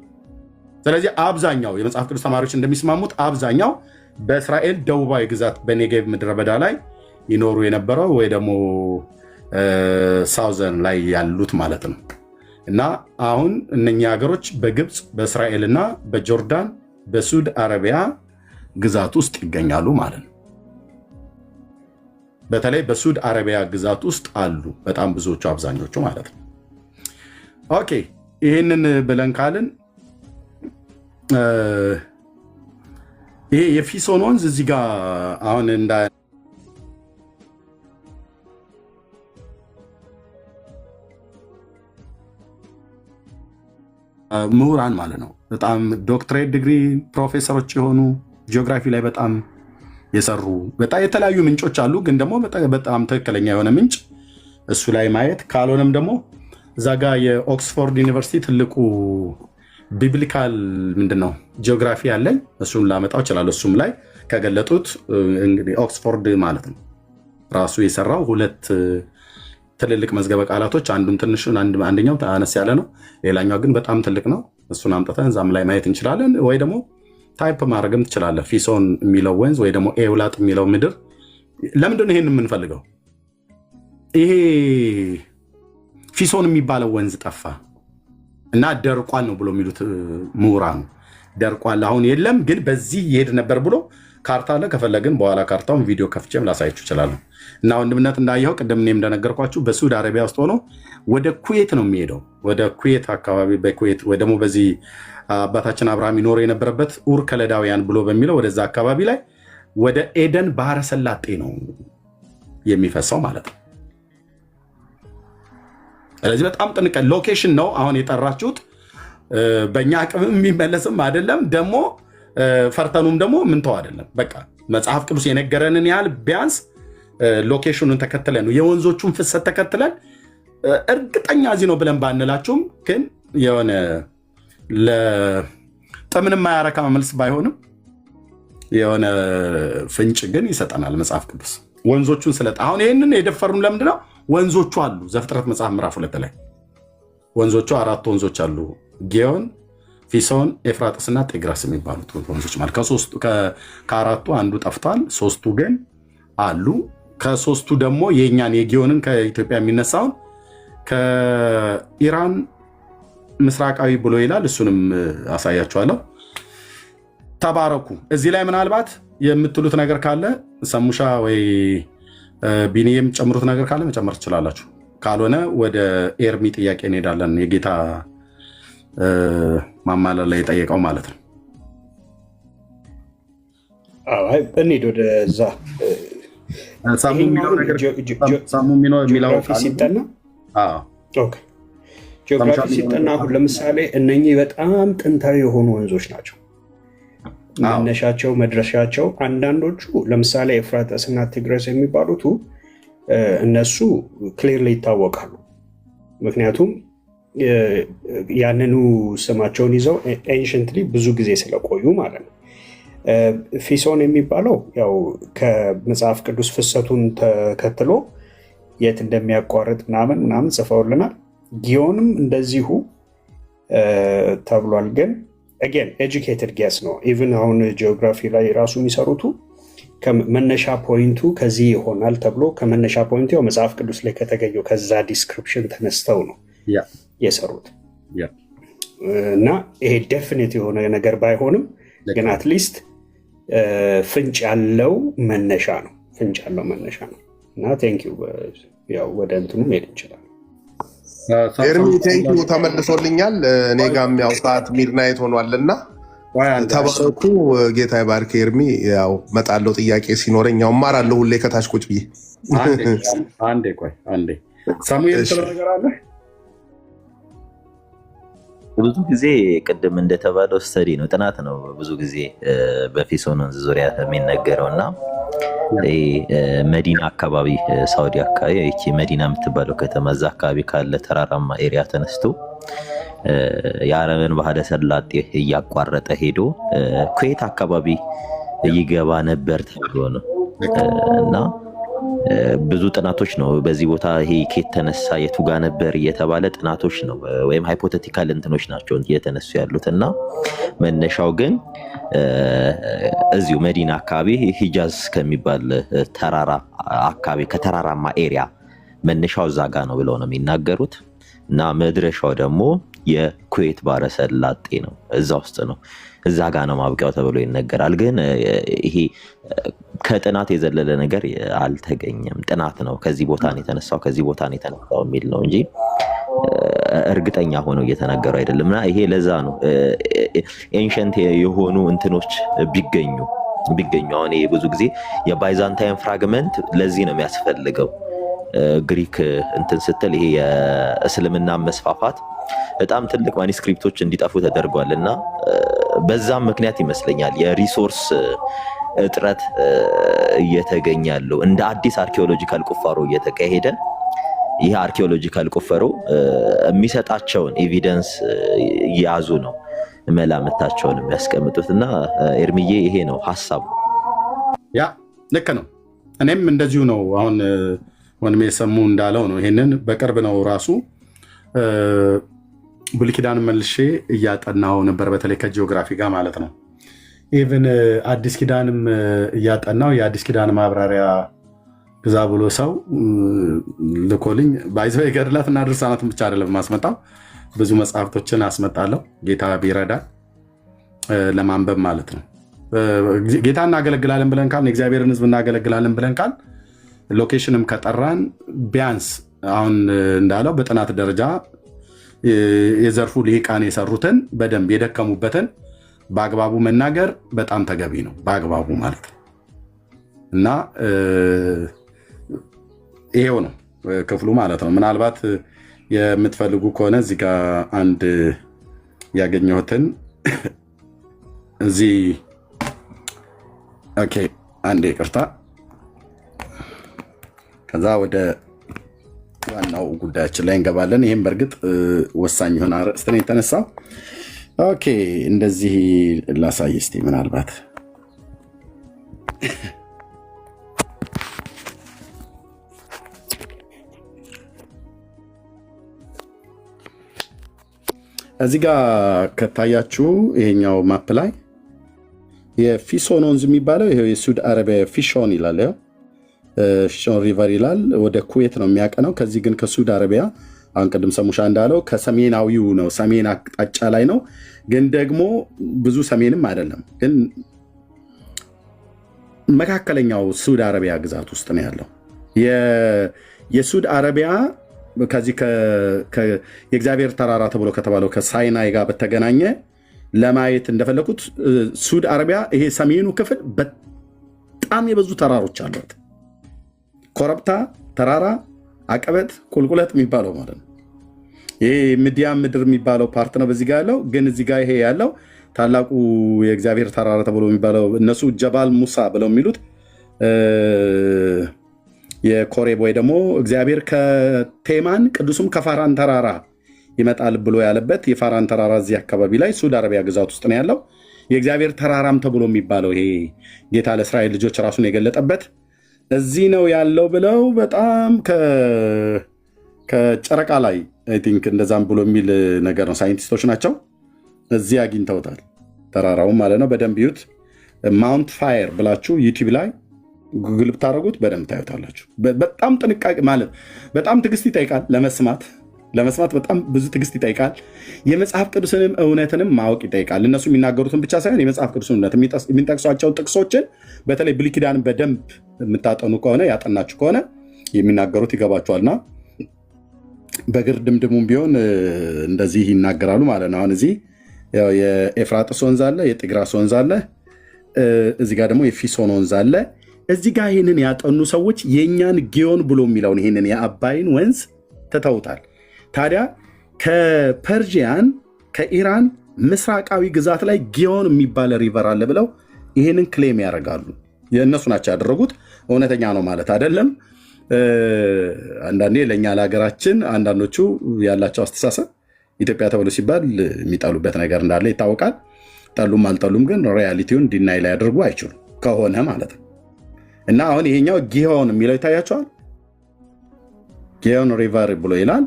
ስለዚህ አብዛኛው የመጽሐፍ ቅዱስ ተማሪዎች እንደሚስማሙት አብዛኛው በእስራኤል ደቡባዊ ግዛት በኔጌቭ ምድረ በዳ ላይ ይኖሩ የነበረው ወይ ደግሞ ሳውዘርን ላይ ያሉት ማለት ነው። እና አሁን እነኛ ሀገሮች በግብፅ በእስራኤልና በጆርዳን በሱድ አረቢያ ግዛት ውስጥ ይገኛሉ ማለት ነው። በተለይ በሱድ አረቢያ ግዛት ውስጥ አሉ በጣም ብዙዎቹ፣ አብዛኞቹ ማለት ነው። ኦኬ ይህንን ብለን ካልን ይሄ የፊሶን ወንዝ እዚህ ጋር አሁን እንዳ ምሁራን ማለት ነው በጣም ዶክትሬት ዲግሪ ፕሮፌሰሮች የሆኑ ጂኦግራፊ ላይ በጣም የሰሩ በጣም የተለያዩ ምንጮች አሉ። ግን ደግሞ በጣም ትክክለኛ የሆነ ምንጭ እሱ ላይ ማየት ካልሆነም ደግሞ እዛ ጋ የኦክስፎርድ ዩኒቨርሲቲ ትልቁ ቢብሊካል ምንድነው ጂኦግራፊ ያለኝ እሱን ላመጣው እችላለሁ። እሱም ላይ ከገለጡት እንግዲህ ኦክስፎርድ ማለት ነው ራሱ የሰራው ሁለት ትልልቅ መዝገበ ቃላቶች፣ አንዱን ትንሽ አንደኛው አነስ ያለ ነው፣ ሌላኛው ግን በጣም ትልቅ ነው። እሱን አምጥተን እዛም ላይ ማየት እንችላለን። ወይ ደግሞ ታይፕ ማድረግም ትችላለህ። ፊሶን የሚለው ወንዝ ወይ ደግሞ ኤውላጥ የሚለው ምድር። ለምንድነው ይሄን የምንፈልገው? ይሄ ፊሶን የሚባለው ወንዝ ጠፋ እና ደርቋል ነው ብሎ የሚሉት ምሁራኑ። ደርቋል አሁን የለም፣ ግን በዚህ ይሄድ ነበር ብሎ ካርታ አለ። ከፈለግን በኋላ ካርታውን ቪዲዮ ከፍቼም ላሳያችሁ እችላለሁ። እና ወንድምነት እንዳየኸው ቅድም እኔም እንደነገርኳችሁ በሳዑዲ አረቢያ ውስጥ ሆኖ ወደ ኩዌት ነው የሚሄደው። ወደ ኩዌት አካባቢ በኩዌት ወይ ደግሞ በዚህ አባታችን አብርሃም ይኖር የነበረበት ኡር ከለዳውያን ብሎ በሚለው ወደዛ አካባቢ ላይ ወደ ኤደን ባህረ ሰላጤ ነው የሚፈሰው ማለት ነው። ስለዚህ በጣም ጥንቃቄ ሎኬሽን ነው አሁን የጠራችሁት። በእኛ አቅምም የሚመለስም አይደለም፣ ደግሞ ፈርተኑም ደግሞ ምንተው አይደለም። በቃ መጽሐፍ ቅዱስ የነገረንን ያህል ቢያንስ ሎኬሽኑን ተከትለን ነው የወንዞቹን ፍሰት ተከትለን እርግጠኛ እዚህ ነው ብለን ባንላችሁም ግን የሆነ ለጥምንም ማያረካ መልስ ባይሆንም የሆነ ፍንጭ ግን ይሰጠናል መጽሐፍ ቅዱስ ወንዞቹን ስለጣ። አሁን ይህንን የደፈሩን ለምንድነው? ወንዞቹ አሉ። ዘፍጥረት መጽሐፍ ምዕራፍ 2 ላይ ወንዞቹ 4 ወንዞች አሉ። ጌዮን፣ ፊሶን፣ ኤፍራጥስና ጤግራስ የሚባሉት ወንዞች ማለት ከአራቱ አንዱ ጠፍቷል፣ 3ቱ ግን አሉ። ከ3ቱ ደግሞ የኛን የጊዮንን ከኢትዮጵያ የሚነሳውን ከኢራን ምስራቃዊ ብሎ ይላል። እሱንም አሳያችኋለሁ። ተባረኩ። እዚህ ላይ ምናልባት የምትሉት ነገር ካለ ሰሙሻ ወይ ቢኒ የምጨምሩት ነገር ካለ መጨመር ትችላላችሁ። ካልሆነ ወደ ኤርሚ ጥያቄ እንሄዳለን። የጌታ ማማለል ላይ የጠየቀው ማለት ነው። እንሂድ ወደዛ። ጂኦግራፊ ሲጠና አሁን ለምሳሌ እነኚህ በጣም ጥንታዊ የሆኑ ወንዞች ናቸው። መነሻቸው መድረሻቸው አንዳንዶቹ ለምሳሌ ኤፍራጥስ እና ቲግረስ የሚባሉት እነሱ ክሊርሊ ይታወቃሉ። ምክንያቱም ያንኑ ስማቸውን ይዘው ኤንሸንትሊ ብዙ ጊዜ ስለቆዩ ማለት ነው። ፊሶን የሚባለው ያው ከመጽሐፍ ቅዱስ ፍሰቱን ተከትሎ የት እንደሚያቋርጥ ምናምን ጽፈውልናል። ጊዮንም እንደዚሁ ተብሏል። ግን አጌን ኤጁኬትድ ጌስ ነው። ኢቭን አሁን ጂኦግራፊ ላይ ራሱ የሚሰሩቱ ከመነሻ ፖይንቱ ከዚህ ይሆናል ተብሎ ከመነሻ ፖይንቱ ያው መጽሐፍ ቅዱስ ላይ ከተገኘው ከዛ ዲስክሪፕሽን ተነስተው ነው የሰሩት እና ይሄ ዴፊኒት የሆነ ነገር ባይሆንም ግን አትሊስት ፍንጭ ያለው መነሻ ነው እና ቴንኪው። ያው ወደ እንትኑ ሄድ እንችላለን። ኤርሚ ቴንኪው ተመልሶልኛል። እኔ ጋም ያው ሰዓት ሚድናይት ሆኗልና ተባረኩ። ጌታ ይባርክ። ኤርሚ ያው መጣለው ጥያቄ ሲኖረኝ ያው እማራለሁ ሁሌ ከታች ቁጭ ብዬ። አንዴ ቆይ አንዴ ሳሙኤል ነገር አለ። ብዙ ጊዜ ቅድም እንደተባለው ስተዲ ነው ጥናት ነው ብዙ ጊዜ በፊሶን ወንዝ ዙሪያ የሚነገረው እና መዲና አካባቢ ሳውዲ አካባቢ ይቺ መዲና የምትባለው ከተማ እዛ አካባቢ ካለ ተራራማ ኤሪያ ተነስቶ የአረብን ባህረ ሰላጤ እያቋረጠ ሄዶ ኩዌት አካባቢ ይገባ ነበር ተብሎ ነው እና ብዙ ጥናቶች ነው በዚህ ቦታ ይሄ ከየት ተነሳ የቱ ጋር ነበር እየተባለ ጥናቶች ነው ወይም ሃይፖቴቲካል እንትኖች ናቸው እየተነሱ ያሉት እና መነሻው ግን እዚሁ መዲና አካባቢ ሂጃዝ ከሚባል ተራራ አካባቢ ከተራራማ ኤሪያ መነሻው እዛ ጋ ነው ብለው ነው የሚናገሩት እና መድረሻው ደግሞ የኩዌት ባህረ ሰላጤ ነው እዛ ውስጥ ነው እዛ ጋ ነው ማብቂያው ተብሎ ይነገራል። ግን ይሄ ከጥናት የዘለለ ነገር አልተገኘም። ጥናት ነው ከዚህ ቦታ ነው የተነሳው ከዚህ ቦታ ነው የተነሳው የሚል ነው እንጂ እርግጠኛ ሆኖ እየተነገሩ አይደለም። እና ይሄ ለዛ ነው ኤንሸንት የሆኑ እንትኖች ቢገኙ አሁን ይሄ ብዙ ጊዜ የባይዛንታይን ፍራግመንት ለዚህ ነው የሚያስፈልገው። ግሪክ እንትን ስትል ይሄ የእስልምና መስፋፋት በጣም ትልቅ ማኒስክሪፕቶች እንዲጠፉ ተደርጓል እና በዛም ምክንያት ይመስለኛል የሪሶርስ እጥረት እየተገኘ ያለው እንደ አዲስ አርኪኦሎጂካል ቁፋሮ እየተካሄደ ይህ አርኪኦሎጂካል ቁፋሮ የሚሰጣቸውን ኤቪደንስ እየያዙ ነው መላምታቸውን የሚያስቀምጡት እና ኤርሚዬ ይሄ ነው ሀሳቡ። ያ ልክ ነው። እኔም እንደዚሁ ነው። አሁን ወንድሜ ሰሙ እንዳለው ነው። ይሄንን በቅርብ ነው ራሱ ብሉይ ኪዳን መልሼ እያጠናው ነበር፣ በተለይ ከጂኦግራፊ ጋር ማለት ነው። ኢቭን አዲስ ኪዳንም እያጠናው የአዲስ ኪዳን ማብራሪያ ግዛ ብሎ ሰው ልኮልኝ ባይዘው የገድላትና ድርሳናትን ብቻ አይደለም ማስመጣው ብዙ መጽሐፍቶችን አስመጣለሁ ጌታ ቢረዳ ለማንበብ ማለት ነው። ጌታ እናገለግላለን ብለን ካል የእግዚአብሔርን ሕዝብ እናገለግላለን ብለን ካል ሎኬሽንም ከጠራን ቢያንስ አሁን እንዳለው በጥናት ደረጃ የዘርፉ ልሂቃን የሰሩትን በደንብ የደከሙበትን በአግባቡ መናገር በጣም ተገቢ ነው። በአግባቡ ማለት ነው እና ይሄው ነው ክፍሉ ማለት ነው። ምናልባት የምትፈልጉ ከሆነ እዚህ ጋር አንድ ያገኘሁትን እዚህ ኦኬ፣ አንዴ ይቅርታ። ከዛ ወደ ዋናው ጉዳያችን ላይ እንገባለን። ይህም በእርግጥ ወሳኝ የሆነ አርዕስት ነው የተነሳው። ኦኬ፣ እንደዚህ ላሳይ እስቲ ምናልባት እዚህ ጋር ከታያችሁ ይሄኛው ማፕ ላይ የፊሶን ወንዝ የሚባለው ይሄው የሳዑዲ አረቢያ ፊሾን ይላል። ያው ፊሾን ሪቨር ይላል። ወደ ኩዌት ነው የሚያቀነው። ከዚህ ግን ከሳዑዲ አረቢያ አሁን ቅድም ሰሙሻ እንዳለው ከሰሜናዊው ነው፣ ሰሜን አቅጣጫ ላይ ነው። ግን ደግሞ ብዙ ሰሜንም አይደለም፣ ግን መካከለኛው ሳዑዲ አረቢያ ግዛት ውስጥ ነው ያለው። የሳዑዲ አረቢያ ከዚህ የእግዚአብሔር ተራራ ተብሎ ከተባለው ከሳይናይ ጋር በተገናኘ ለማየት እንደፈለኩት ሳዑዲ አረቢያ ይሄ ሰሜኑ ክፍል በጣም የበዙ ተራሮች አሏት። ኮረብታ፣ ተራራ፣ አቀበት፣ ቁልቁለት የሚባለው ማለት ነው። ይሄ ምድያም ምድር የሚባለው ፓርት ነው በዚህ ጋር ያለው። ግን እዚህ ጋር ይሄ ያለው ታላቁ የእግዚአብሔር ተራራ ተብሎ የሚባለው እነሱ ጀባል ሙሳ ብለው የሚሉት የኮሬብ ወይ ደግሞ እግዚአብሔር ከቴማን ቅዱሱም ከፋራን ተራራ ይመጣል ብሎ ያለበት የፋራን ተራራ እዚህ አካባቢ ላይ ሳዑዲ አረቢያ ግዛት ውስጥ ነው ያለው። የእግዚአብሔር ተራራም ተብሎ የሚባለው ይሄ ጌታ ለእስራኤል ልጆች ራሱን የገለጠበት እዚህ ነው ያለው ብለው በጣም ከጨረቃ ላይ አይ ቲንክ እንደዛም ብሎ የሚል ነገር ነው። ሳይንቲስቶች ናቸው እዚህ አግኝተውታል፣ ተራራውን ማለት ነው። በደንብ ይዩት። ማውንት ፋየር ብላችሁ ዩቲዩብ ላይ ጉግል ብታደረጉት በደንብ ታዩታላችሁ። በጣም ጥንቃቄ ማለት በጣም ትዕግስት ይጠይቃል። ለመስማት በጣም ብዙ ትዕግስት ይጠይቃል። የመጽሐፍ ቅዱስንም እውነትንም ማወቅ ይጠይቃል። እነሱ የሚናገሩትን ብቻ ሳይሆን የመጽሐፍ ቅዱስን እውነት የሚጠቅሷቸውን ጥቅሶችን በተለይ ብሉይ ኪዳንን በደንብ የምታጠኑ ከሆነ ያጠናችሁ ከሆነ የሚናገሩት ይገባችኋልና በግርድምድሙም ቢሆን እንደዚህ ይናገራሉ ማለት ነው። አሁን እዚህ ያው የኤፍራጥስ ወንዝ አለ፣ የጤግራስ ወንዝ አለ፣ እዚህ ጋር ደግሞ የፊሶን ወንዝ አለ። እዚህ ጋር ይህንን ያጠኑ ሰዎች የእኛን ጊዮን ብሎ የሚለውን ይህንን የአባይን ወንዝ ትተውታል። ታዲያ ከፐርዥያን ከኢራን ምስራቃዊ ግዛት ላይ ጊዮን የሚባል ሪቨር አለ ብለው ይህንን ክሌም ያደርጋሉ። የእነሱ ናቸው ያደረጉት። እውነተኛ ነው ማለት አይደለም። አንዳንዴ ለእኛ ለሀገራችን አንዳንዶቹ ያላቸው አስተሳሰብ ኢትዮጵያ ተብሎ ሲባል የሚጠሉበት ነገር እንዳለ ይታወቃል። ጠሉም አልጠሉም ግን ሪያሊቲውን ዲናይ ላይ ያደርጉ አይችሉም ከሆነ ማለት ነው። እና አሁን ይሄኛው ጊዮን የሚለው ይታያቸዋል። ጊዮን ሪቨር ብሎ ይላል።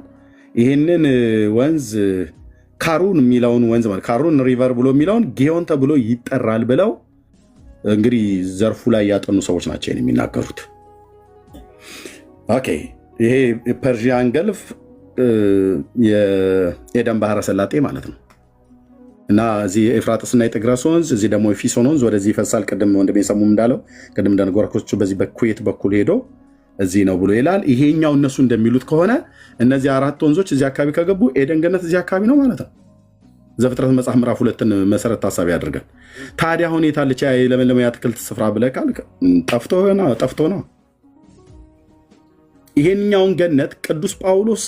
ይህንን ወንዝ ካሩን የሚለውን ወንዝ ማለት ካሩን ሪቨር ብሎ የሚለውን ጊዮን ተብሎ ይጠራል ብለው እንግዲህ ዘርፉ ላይ ያጠኑ ሰዎች ናቸው የሚናገሩት። ኦኬ ይሄ ፐርዥያን ገልፍ የኤደን ባህረ ሰላጤ ማለት ነው። እና እዚህ የኤፍራጥስና የጤግሮስ ወንዝ፣ እዚህ ደግሞ የፊሶን ወንዝ ወደዚህ ይፈሳል። ቅድም ወንድሜ ሰሙ እንዳለው ቅድም እንደነገርኳችሁ በዚህ በኩዌት በኩል ሄዶ እዚህ ነው ብሎ ይላል። ይሄኛው እነሱ እንደሚሉት ከሆነ እነዚህ 4 ወንዞች እዚህ አካባቢ ከገቡ ኤደን ገነት እዚህ አካባቢ ነው ማለት ነው። ዘፍጥረት መጽሐፍ ምዕራፍ 2ን መሰረት ታሳቢ አድርገን ታዲያ አሁን የታለች የለመለመ የአትክልት ስፍራ ብለህ ካልክ ጠፍቶ ነው። ይሄኛውን ገነት ቅዱስ ጳውሎስ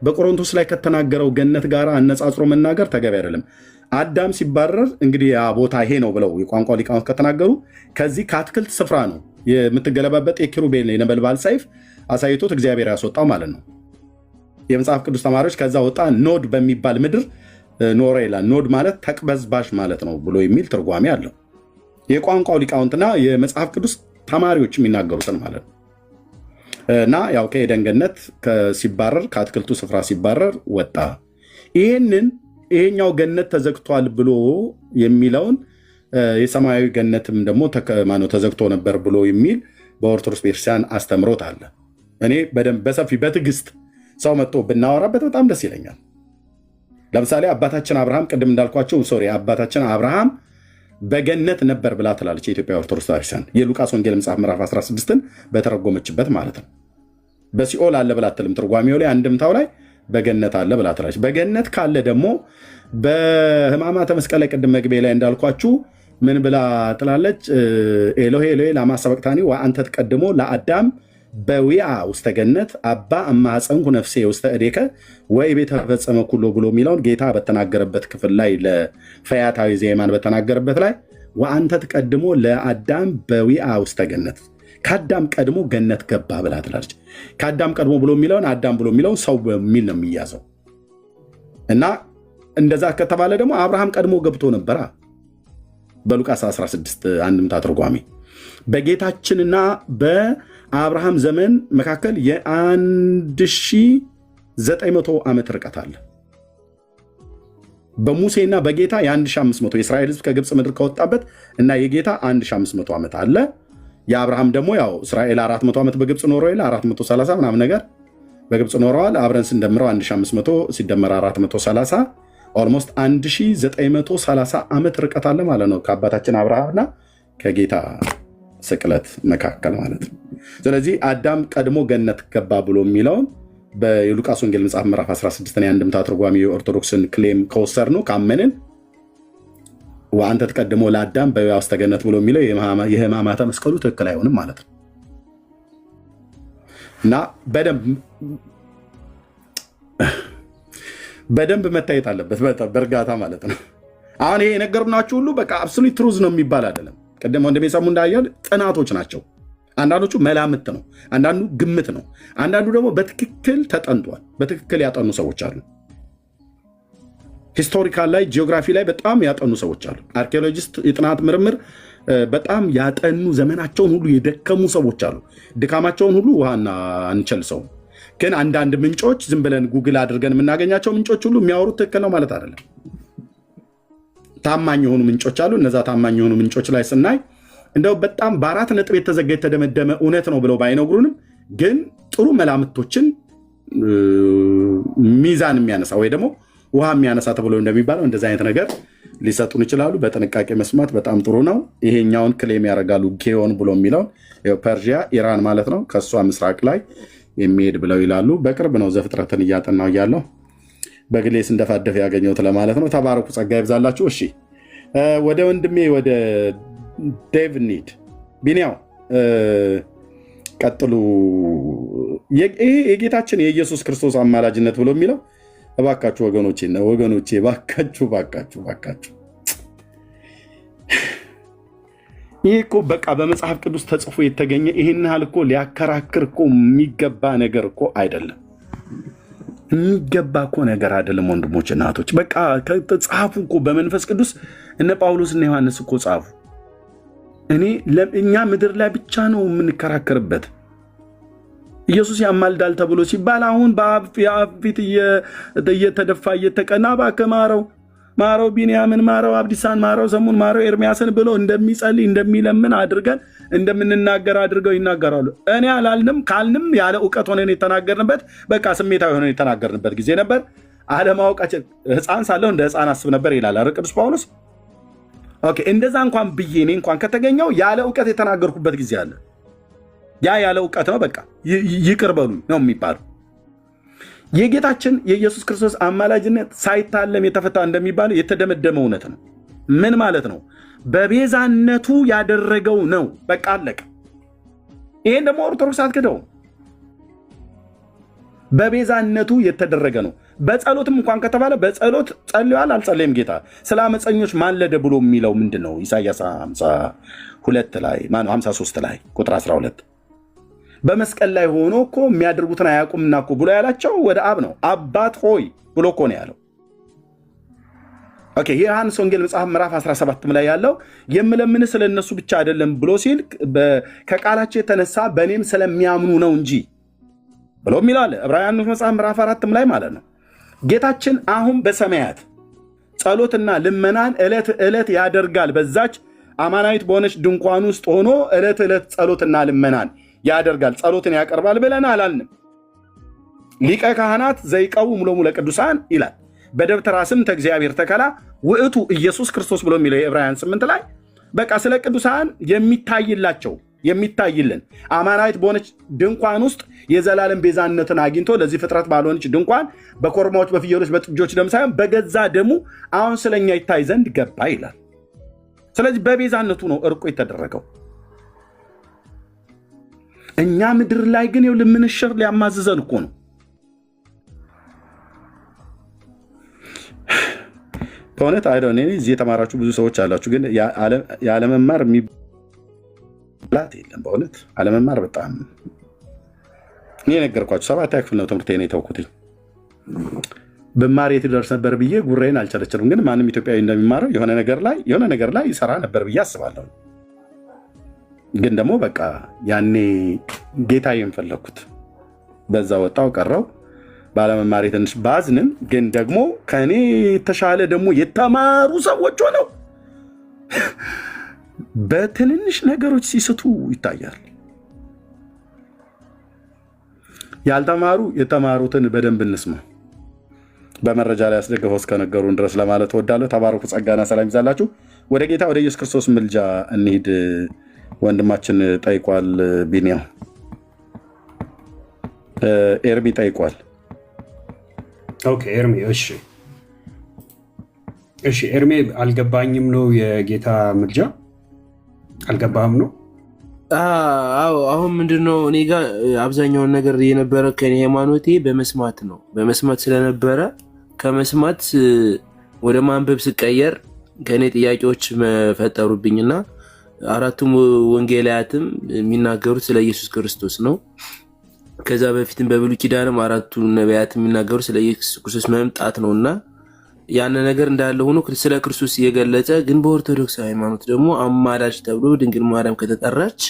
በቆሮንቶስ ላይ ከተናገረው ገነት ጋር አነጻጽሮ መናገር ተገቢ አይደለም። አዳም ሲባረር እንግዲህ ያ ቦታ ይሄ ነው ብለው የቋንቋ ሊቃውንት ከተናገሩ ከዚህ ከአትክልት ስፍራ ነው የምትገለባበጥ የኪሩቤል የነበልባል ሰይፍ አሳይቶት እግዚአብሔር ያስወጣው ማለት ነው። የመጽሐፍ ቅዱስ ተማሪዎች ከዛ ወጣ ኖድ በሚባል ምድር ኖረ ይላል። ኖድ ማለት ተቅበዝባሽ ማለት ነው ብሎ የሚል ትርጓሜ አለው። የቋንቋው ሊቃውንትና የመጽሐፍ ቅዱስ ተማሪዎች የሚናገሩትን ማለት ነው። እና ያው ከኤደን ገነት ሲባረር ከአትክልቱ ስፍራ ሲባረር ወጣ። ይሄኛው ገነት ተዘግቷል ብሎ የሚለውን የሰማያዊ ገነትም ደግሞ ተዘግቶ ነበር ብሎ የሚል በኦርቶዶክስ ቤተክርስቲያን አስተምሮት አለ። እኔ በደንብ በሰፊ በትዕግስት ሰው መጥቶ ብናወራበት በጣም ደስ ይለኛል። ለምሳሌ አባታችን አብርሃም ቅድም እንዳልኳቸው አባታችን አብርሃም በገነት ነበር ብላ ትላለች የኢትዮጵያ ኦርቶዶክስ ቤተክርስቲያን የሉቃስ ወንጌል መጽሐፍ ምዕራፍ 16ን በተረጎመችበት ማለት ነው። በሲኦል አለ ብላ አትልም። ትርጓሜው ላይ አንድምታው ላይ በገነት አለ ብላ ትላለች። በገነት ካለ ደግሞ በሕማማተ መስቀል ላይ ቅድም መግቢያ ላይ እንዳልኳችሁ ምን ብላ ትላለች? ኤሎሄ ኤሎሄ ላማ ሰበቅታኒ ወአንተ ትቀድሞ ለአዳም በዊአ ውስተ ገነት አባ እማፀንኩ ነፍሴ ውስተ እዴከ ወይ ቤተ ፈጸመ ኩሎ ብሎ የሚለውን ጌታ በተናገረበት ክፍል ላይ ለፈያታዊ ዜማን በተናገረበት ላይ ወአንተ ትቀድሞ ለአዳም በዊአ ውስተ ገነት ከአዳም ቀድሞ ገነት ገባ ብላ ትላለች። ከአዳም ቀድሞ ብሎ የሚለውን አዳም ብሎ የሚለውን ሰው በሚል ነው የሚያዘው። እና እንደዛ ከተባለ ደግሞ አብርሃም ቀድሞ ገብቶ ነበራ። በሉቃስ 16 አንድምታ ትርጓሜ በጌታችንና በአብርሃም ዘመን መካከል የ1900 ዓመት ርቀት አለ። በሙሴና በጌታ የ1500 የእስራኤል ሕዝብ ከግብፅ ምድር ከወጣበት እና የጌታ 1500 ዓመት አለ። የአብርሃም ደግሞ ያው እስራኤል 400 ዓመት በግብፅ ኖረው ይላል 430 ምናምን ነገር በግብፅ ኖረዋል። አብረን ስንደምረው 1500 ሲደመር 430 ኦልሞስት 1930 ዓመት ርቀት አለ ማለት ነው ከአባታችን አብርሃምና ከጌታ ስቅለት መካከል ማለት ነው። ስለዚህ አዳም ቀድሞ ገነት ገባ ብሎ የሚለውን በሉቃስ ወንጌል መጽሐፍ ምዕራፍ 16 የአንድምታ ትርጓሜ የኦርቶዶክስን ክሌም ከወሰድ ነው ካመንን ወአንተ ትቀድሞ ለአዳም በዊአ ውስተ ገነት ብሎ የሚለው የሕማማተ መስቀሉ ትክክል አይሆንም ማለት ነው። እና በደንብ መታየት አለበት በእርጋታ ማለት ነው። አሁን ይሄ የነገርናችሁ ሁሉ በቃ አብሶሉት ትሩዝ ነው የሚባል አይደለም። ቅድም ወንድሜ ሰሙ እንዳየው ጥናቶች ናቸው። አንዳንዶቹ መላምት ነው፣ አንዳንዱ ግምት ነው፣ አንዳንዱ ደግሞ በትክክል ተጠንቷል። በትክክል ያጠኑ ሰዎች አሉ። ሂስቶሪካል ላይ ጂኦግራፊ ላይ በጣም ያጠኑ ሰዎች አሉ። አርኪኦሎጂስት የጥናት ምርምር በጣም ያጠኑ ዘመናቸውን ሁሉ የደከሙ ሰዎች አሉ። ድካማቸውን ሁሉ ውሃና አንቸልሰው። ግን አንዳንድ ምንጮች ዝም ብለን ጉግል አድርገን የምናገኛቸው ምንጮች ሁሉ የሚያወሩት ትክክል ነው ማለት አይደለም። ታማኝ የሆኑ ምንጮች አሉ። እነዛ ታማኝ የሆኑ ምንጮች ላይ ስናይ እንደው በጣም በ4 ነጥብ የተዘጋ የተደመደመ እውነት ነው ብለው ባይነግሩንም ግን ጥሩ መላምቶችን ሚዛን የሚያነሳ ወይ ደግሞ ውሃ የሚያነሳ ተብሎ እንደሚባለው እንደዚህ አይነት ነገር ሊሰጡን ይችላሉ። በጥንቃቄ መስማት በጣም ጥሩ ነው። ይሄኛውን ክሌም ያደርጋሉ ጊዮን ብሎ የሚለውን ፐርዥያ ኢራን ማለት ነው ከእሷ ምስራቅ ላይ የሚሄድ ብለው ይላሉ። በቅርብ ነው ዘፍጥረትን እያጠናው ያለው በግሌስ እንደፋደፍ ያገኘሁት ለማለት ነው። ተባረኩ፣ ጸጋ ይብዛላችሁ። እሺ ወደ ወንድሜ ወደ ዴቭ እንሂድ። ቢኒያው ቀጥሉ። ይሄ የጌታችን የኢየሱስ ክርስቶስ አማላጅነት ብሎ የሚለው እባካችሁ ወገኖቼ እባካችሁ ይሄ እኮ በቃ በመጽሐፍ ቅዱስ ተጽፎ የተገኘ ይህን ያህል እኮ ሊያከራክር እኮ የሚገባ ነገር እኮ አይደለም። ወንድሞች እናቶች፣ በቃ ጻፉ እኮ በመንፈስ ቅዱስ። እነ ጳውሎስ እና ዮሐንስ እኮ ጻፉ። እኛ ምድር ላይ ብቻ ነው የምንከራከርበት። ኢየሱስ ያማልዳል ተብሎ ሲባል አሁን በአብ ፊት እየተደፋ እየተቀና እባክህ ማረው ቢንያምን ማረው አብዲሳን ማረው ሰሙን ማረው ኤርሚያስን ብሎ እንደሚጸልይ እንደሚለምን አድርገን እንደምንናገር አድርገው ይናገራሉ። እኔ አላልንም። ካልንም ያለ እውቀት ሆነን የተናገርንበት በቃ ስሜታዊ ሆነን የተናገርንበት ጊዜ ነበር። አለማወቃችን ሕፃን ሳለሁ እንደ ሕፃን አስብ ነበር ይላል አይደል ቅዱስ ጳውሎስ። ኦኬ እንደዛ እንኳን ብዬ እኔ እንኳን ከተገኘው ያለ እውቀት የተናገርኩበት ጊዜ አለ። ያ ያለ እውቀት ነው። በቃ ይቅር በሉ ነው የሚባለው። የጌታችን የኢየሱስ ክርስቶስ አማላጅነት ሳይታለም የተፈታ እንደሚባለው የተደመደመ እውነት ነው። ምን ማለት ነው? በቤዛነቱ ያደረገው ነው። በቃ አለቀ። ይሄን ደግሞ ኦርቶዶክስ አትክደው። በቤዛነቱ የተደረገ ነው። በጸሎትም እንኳን ከተባለ በጸሎት ጸልዋል አልጸለየም ጌታ። ስለ አመፀኞች ማለደ ብሎ የሚለው ምንድን ነው? ኢሳይያስ 52 ላይ 53 ላይ ቁጥር 12 በመስቀል ላይ ሆኖ እኮ የሚያደርጉትን አያውቁምና እኮ ብሎ ያላቸው ወደ አብ ነው። አባት ሆይ ብሎ እኮ ነው ያለው። ኦኬ የዮሐንስ ወንጌል መጽሐፍ ምዕራፍ 17 ላይ ያለው የምለምን ስለ እነሱ ብቻ አይደለም ብሎ ሲል ከቃላቸው የተነሳ በእኔም ስለሚያምኑ ነው እንጂ ብሎ የሚለው አለ። ዕብራውያን መጽሐፍ ምዕራፍ 4 ላይ ማለት ነው። ጌታችን አሁን በሰማያት ጸሎትና ልመናን ዕለት ዕለት ያደርጋል። በዛች አማናዊት በሆነች ድንኳን ውስጥ ሆኖ ዕለት ዕለት ጸሎትና ልመናን ያደርጋል፣ ጸሎትን ያቀርባል ብለን አላልንም። ሊቀ ካህናት ዘይቀውሙ ሎሙ ለቅዱሳን ይላል። በደብተራ ስም ተእግዚአብሔር ተከላ ውእቱ ኢየሱስ ክርስቶስ ብሎ የሚለው የዕብራውያን 8 ላይ በቃ ስለ ቅዱሳን የሚታይልን አማናዊት በሆነች ድንኳን ውስጥ የዘላለም ቤዛነትን አግኝቶ ለዚህ ፍጥረት ባልሆነች ድንኳን በኮርማዎች በፍየሎች በጥጆች ደም ሳይሆን በገዛ ደሙ አሁን ስለኛ ይታይ ዘንድ ገባ ይላል። ስለዚህ በቤዛነቱ ነው እርቁ የተደረገው። እኛ ምድር ላይ ግን ልምንሽር ሊያማዝዘን እኮ ነው። በእውነት አይደው እዚህ የተማራችሁ ብዙ ሰዎች አላችሁ፣ ግን ያለመማር የሚብላት የለም። በእውነት አለመማር በጣም እኔ ነገርኳችሁ። 7ኛ ክፍል ነው ትምህርቴን የተውኩት። በማር የት ደርስ ነበር ብዬ ጉራዬን አልቸረችርም። ግን ማንም ኢትዮጵያዊ እንደሚማረው የሆነ ነገር ላይ ይሰራ ነበር ብዬ አስባለሁ። ግን ደግሞ በቃ ያኔ ጌታዬን ፈለኩት፣ በዛ ወጣው ቀረው። ባለመማሬ ትንሽ ባዝንም ግን ደግሞ ከኔ የተሻለ ደግሞ የተማሩ ሰዎች ሆነው በትንንሽ ነገሮች ሲስቱ ይታያል። ያልተማሩ የተማሩትን በደንብ እንስማ። በመረጃ ላይ አስደግፈው እስከነገሩን ድረስ ለማለት እወዳለሁ። ተባረኩ፣ ጸጋና ሰላም ይዛላችሁ። ወደ ጌታ ወደ ኢየሱስ ክርስቶስ ምልጃ እንሂድ። ወንድማችን ጠይቋል። ቢኒያም ኤርሚ ጠይቋል። ኦኬ ኤርሚ፣ እሺ ኤርሚ፣ አልገባኝም ነው የጌታ ምልጃ አልገባህም ነው? አዎ አሁን ምንድነው እኔ ጋር አብዛኛውን ነገር የነበረ ከኔ ሃይማኖቴ በመስማት ነው። በመስማት ስለነበረ ከመስማት ወደ ማንበብ ስቀየር ከኔ ጥያቄዎች መፈጠሩብኝና አራቱም ወንጌላያትም የሚናገሩት ስለ ኢየሱስ ክርስቶስ ነው። ከዛ በፊትም በብሉይ ኪዳንም አራቱ ነቢያት የሚናገሩት ስለ ኢየሱስ ክርስቶስ መምጣት ነውና ያን ነገር እንዳለ ሆኖ ስለ ክርስቶስ እየገለጸ ግን በኦርቶዶክስ ሃይማኖት ደግሞ አማላጅ ተብሎ ድንግል ማርያም ከተጠራች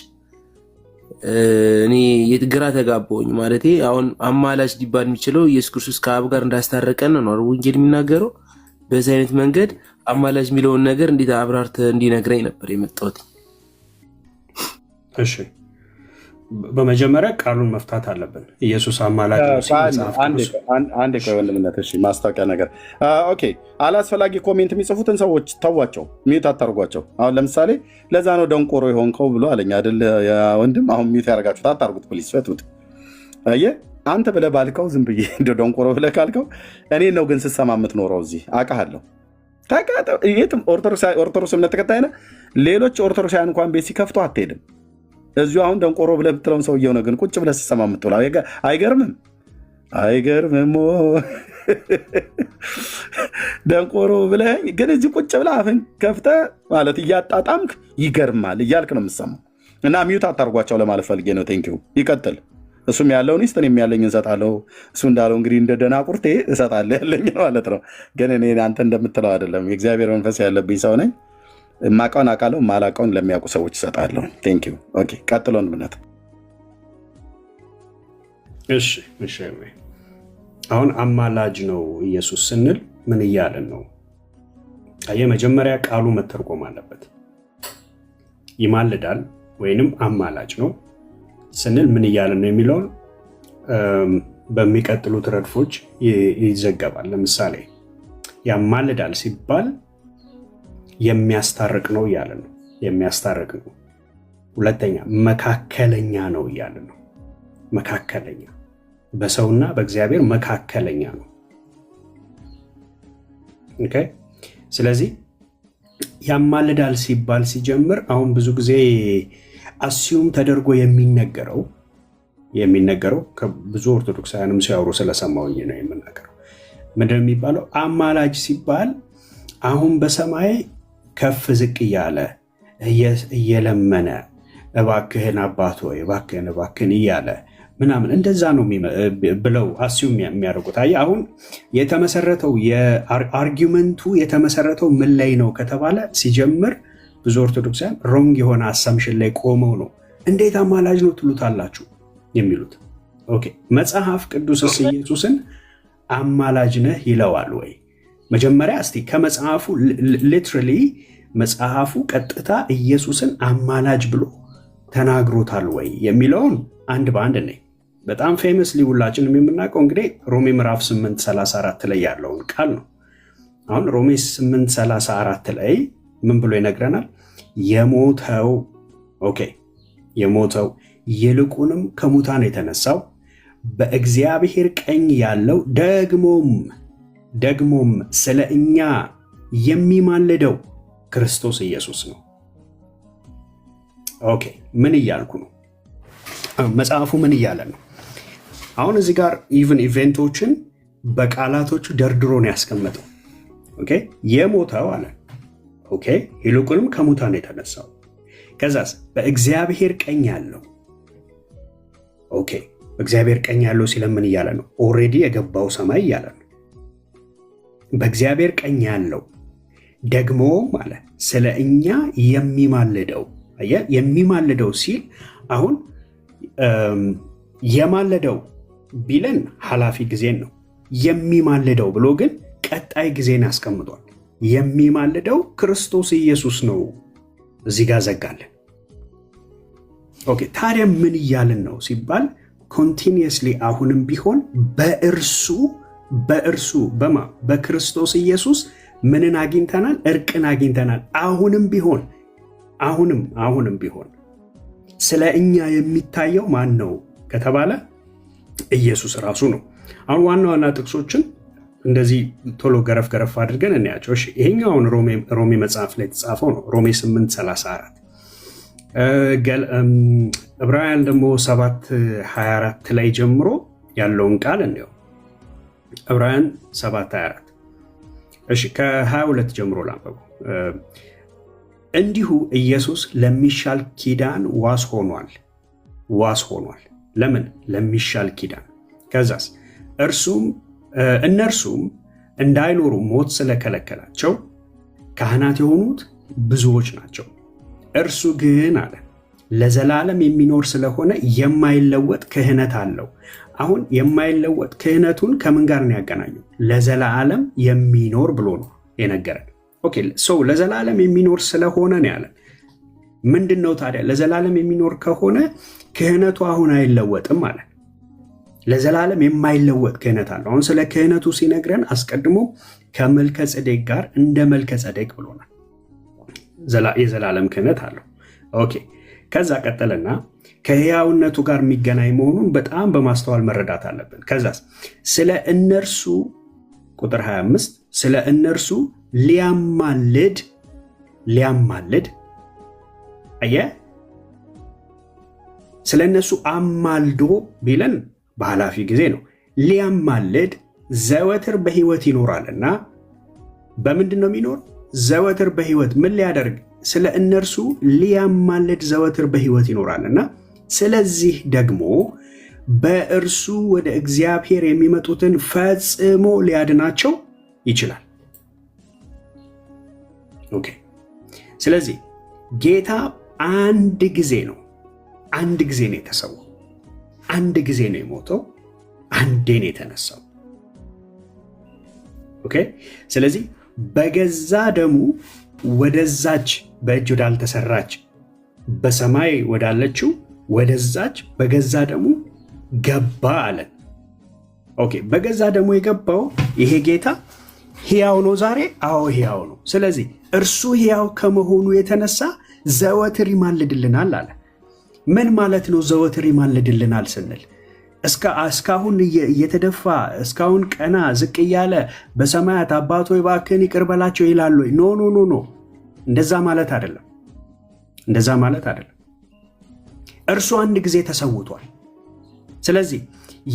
እኔ ግራ ተጋባሁኝ። ማለቴ አሁን አማላጅ ሊባል የሚችለው ኢየሱስ ክርስቶስ ከአብ ጋር እንዳስታረቀን ነው ወንጌል የሚናገረው። በዚህ አይነት መንገድ አማላጅ የሚለውን ነገር እንዴት አብራርተህ እንዲነግረኝ ነበር የመጣሁት። እሺ በመጀመሪያ ቃሉን መፍታት አለብን። ኢየሱስ አማላጅ ነው። አንድ ወንድምነት ማስታወቂያ ነገር ኦኬ። አላስፈላጊ ኮሜንት የሚጽፉትን ሰዎች ተዋቸው፣ ሚዩት አታርጓቸው። አሁን ለምሳሌ ለዛ ነው ደንቆሮ የሆንከው ብሎ አለኝ አይደል ወንድም። አሁን ሚዩት ያደርጋችሁት አታርጉት ፕሊስ፣ ፈቱት። አየህ አንተ ብለህ ባልከው ዝም ብዬ እንደ ደንቆሮ ብለህ ካልከው እኔ ነው ግን ስሰማ የምትኖረው እዚህ አውቃለሁ። የትም ኦርቶዶክስ እምነት ተከታይ ነህ። ሌሎች ኦርቶዶክሳውያን እንኳን ቤት ሲከፍቱ አትሄድም። እዚሁ አሁን ደንቆሮ ብለህ የምትለውን ሰውየው ነው ግን ቁጭ ብለህ ስሰማ የምትውለው። አይገርምም? አይገርምም? ደንቆሮ ብለህ ግን እዚህ ቁጭ ብለህ አፍን ከፍተህ ማለት እያጣጣምክ ይገርማል እያልክ ነው የምትሰማው። እና ሚዩት አታርጓቸው ለማለት ፈልጌ ነው። ቴንኪው። ይቀጥል። እሱም ያለውን ይስጥ፣ እኔም ያለኝ እንሰጣለሁ። እሱ እንዳለው እንግዲህ እንደ ደናቁርቴ እሰጣለሁ ያለኝ ማለት ነው። ግን እኔ አንተ እንደምትለው አይደለም። የእግዚአብሔር መንፈስ ያለብኝ ሰው ነኝ። የማውቀውን አውቃለሁ፣ የማላውቀውን ለሚያውቁ ሰዎች እሰጣለሁ። ቴንኪው። ኦኬ፣ ቀጥሎን እምነት። እሺ፣ አሁን አማላጅ ነው ኢየሱስ ስንል ምን እያለን ነው? የመጀመሪያ ቃሉ መተርጎም አለበት። ይማልዳል ወይንም አማላጅ ነው ስንል ምን እያለን ነው የሚለውን በሚቀጥሉት ረድፎች ይዘገባል። ለምሳሌ ያማልዳል ሲባል የሚያስታርቅ ነው እያለ ነው። የሚያስታርቅ ነው። ሁለተኛ መካከለኛ ነው እያለ ነው። መካከለኛ፣ በሰውና በእግዚአብሔር መካከለኛ ነው። ኦኬ። ስለዚህ ያማልዳል ሲባል ሲጀምር አሁን ብዙ ጊዜ አስዩም ተደርጎ የሚነገረው ብዙ ኦርቶዶክሳውያንም ሲያወሩ ስለሰማሁኝ ነው የምናገረው። ምንድን የሚባለው አማላጅ ሲባል አሁን በሰማይ ከፍ ዝቅ እያለ እየለመነ እባክህን አባት ሆይ እባክህን እያለ ምናምን እንደዛ ነው ብለው አስዩም የሚያደርጉት። አየህ አሁን የተመሰረተው የአርጊመንቱ የተመሰረተው ምን ላይ ነው ከተባለ ሲጀምር ብዙ ኦርቶዶክሳውያን ሮንግ የሆነ አሳምሽን ላይ ቆመው ነው እንዴት አማላጅ ነው ትሉታላችሁ የሚሉት። ኦኬ፣ መጽሐፍ ቅዱስስ ኢየሱስን አማላጅ ነህ ይለዋል ወይ? መጀመሪያ እስቲ ከመጽሐፉ ሊትራሊ መጽሐፉ ቀጥታ ኢየሱስን አማላጅ ብሎ ተናግሮታል ወይ የሚለውን አንድ በአንድ ነኝ። በጣም ፌመስሊ ሁላችንም የምናውቀው እንግዲህ ሮሜ ምዕራፍ 8:34 ላይ ያለውን ቃል ነው። አሁን ሮሜ 8:34 ላይ ምን ብሎ ይነግረናል? የሞተው ይልቁንም ከሙታን የተነሳው በእግዚአብሔር ቀኝ ያለው ደግሞም ስለ እኛ የሚማልደው ክርስቶስ ኢየሱስ ነው። ኦኬ፣ ምን እያልኩ ነው? መጽሐፉ ምን እያለ ነው? አሁን እዚህ ጋር ኢቨን ኢቨንቶችን በቃላቶቹ ደርድሮ ነው ያስቀመጠው። ኦኬ፣ የሞተው አለ። ኦኬ፣ ይልቁንም ከሙታን የተነሳው፣ ከዛስ በእግዚአብሔር ቀኝ ያለው። ኦኬ፣ በእግዚአብሔር ቀኝ ያለው ሲለምን እያለ ነው? ኦልሬዲ የገባው ሰማይ እያለ ነው። በእግዚአብሔር ቀኝ ያለው ደግሞ ማለት ስለ እኛ የሚማልደው። አየህ፣ የሚማልደው ሲል አሁን የማለደው ቢለን ኃላፊ ጊዜን ነው። የሚማልደው ብሎ ግን ቀጣይ ጊዜን ያስቀምጧል። የሚማልደው ክርስቶስ ኢየሱስ ነው። እዚህ ጋር ዘጋለን። ኦኬ፣ ታዲያ ምን እያልን ነው ሲባል ኮንቲኒየስሊ አሁንም ቢሆን በእርሱ በክርስቶስ ኢየሱስ ምንን አግኝተናል? እርቅን አግኝተናል። አሁንም ቢሆን ስለ እኛ የሚታየው ማን ነው ከተባለ ኢየሱስ ራሱ ነው። አሁን ዋና ዋና ጥቅሶችን እንደዚህ ቶሎ ገረፍ አድርገን እናያቸው። እሺ፣ ይሄኛውን ሮሜ መጽሐፍ ላይ የተጻፈው ነው። ሮሜ 8:34 ዕብራውያን ደግሞ 7:24 ላይ ጀምሮ ያለውን ቃል እንየው። ዕብራውያን 7:24 እሺ፣ ከ22 ጀምሮ ላንበበው። እንዲሁ ኢየሱስ ለሚሻል ኪዳን ዋስ ሆኗል። ለምን? ለሚሻል ኪዳን። ከዛስ እነርሱም እንዳይኖሩ ሞት ስለከለከላቸው ካህናት የሆኑት ብዙዎች ናቸው። እርሱ ግን አለ ለዘላለም የሚኖር ስለሆነ የማይለወጥ ክህነት አለው። አሁን የማይለወጥ ክህነቱን ከምን ጋር ነው ያገናኘው? ለዘላለም የሚኖር ብሎ ነው የነገረን። ኦኬ፣ ሰው ለዘላለም የሚኖር ስለሆነ ነው ያለን። ምንድን ነው ታዲያ? ለዘላለም የሚኖር ከሆነ ክህነቱ አሁን አይለወጥም ማለት ለዘላለም የማይለወጥ ክህነት አለው። አሁን ስለ ክህነቱ ሲነግረን አስቀድሞ ከመልከ ጸዴቅ ጋር እንደ መልከ ጸዴቅ ብሎናል። የዘላለም ክህነት አለው። ኦኬ፣ ከዛ ቀጠለና ከሕያውነቱ ጋር የሚገናኝ መሆኑን በጣም በማስተዋል መረዳት አለብን። ከዛስ ስለ እነርሱ ቁጥር 25 ስለ እነርሱ ሊያማልድ ስለ እነሱ አማልዶ ቢለን በኃላፊ ጊዜ ነው። ሊያማልድ ዘወትር በሕይወት ይኖራልና በምንድን ነው የሚኖር? ዘወትር በሕይወት ምን ሊያደርግ? ስለ እነርሱ ሊያማልድ ዘወትር በሕይወት ይኖራልና ስለዚህ ደግሞ በእርሱ ወደ እግዚአብሔር የሚመጡትን ፈጽሞ ሊያድናቸው ይችላል። ኦኬ። ስለዚህ ጌታ አንድ ጊዜ ነው የተሰዋው፣ አንድ ጊዜ ነው የሞተው፣ አንዴ ነው የተነሳው። ኦኬ። ስለዚህ በገዛ ደሙ ወደዛች በእጅ ወዳልተሰራች በሰማይ ወዳለችው ወደዛች በገዛ ደሙ ገባ አለን። ኦኬ። በገዛ ደሙ የገባው ይሄ ጌታ ሕያው ነው ዛሬ። አዎ ሕያው ነው። ስለዚህ እርሱ ሕያው ከመሆኑ የተነሳ ዘወትር ይማልድልናል አለ። ምን ማለት ነው ዘወትር ይማልድልናል ስንል? እስካሁን እየተደፋ እስካሁን ቀና ዝቅ እያለ በሰማያት አባቶ እባክህን ይቅር በላቸው ይላሉ? ኖ ኖ ኖ ኖ፣ እንደዛ ማለት አይደለም። እርሱ አንድ ጊዜ ተሰውቷል። ስለዚህ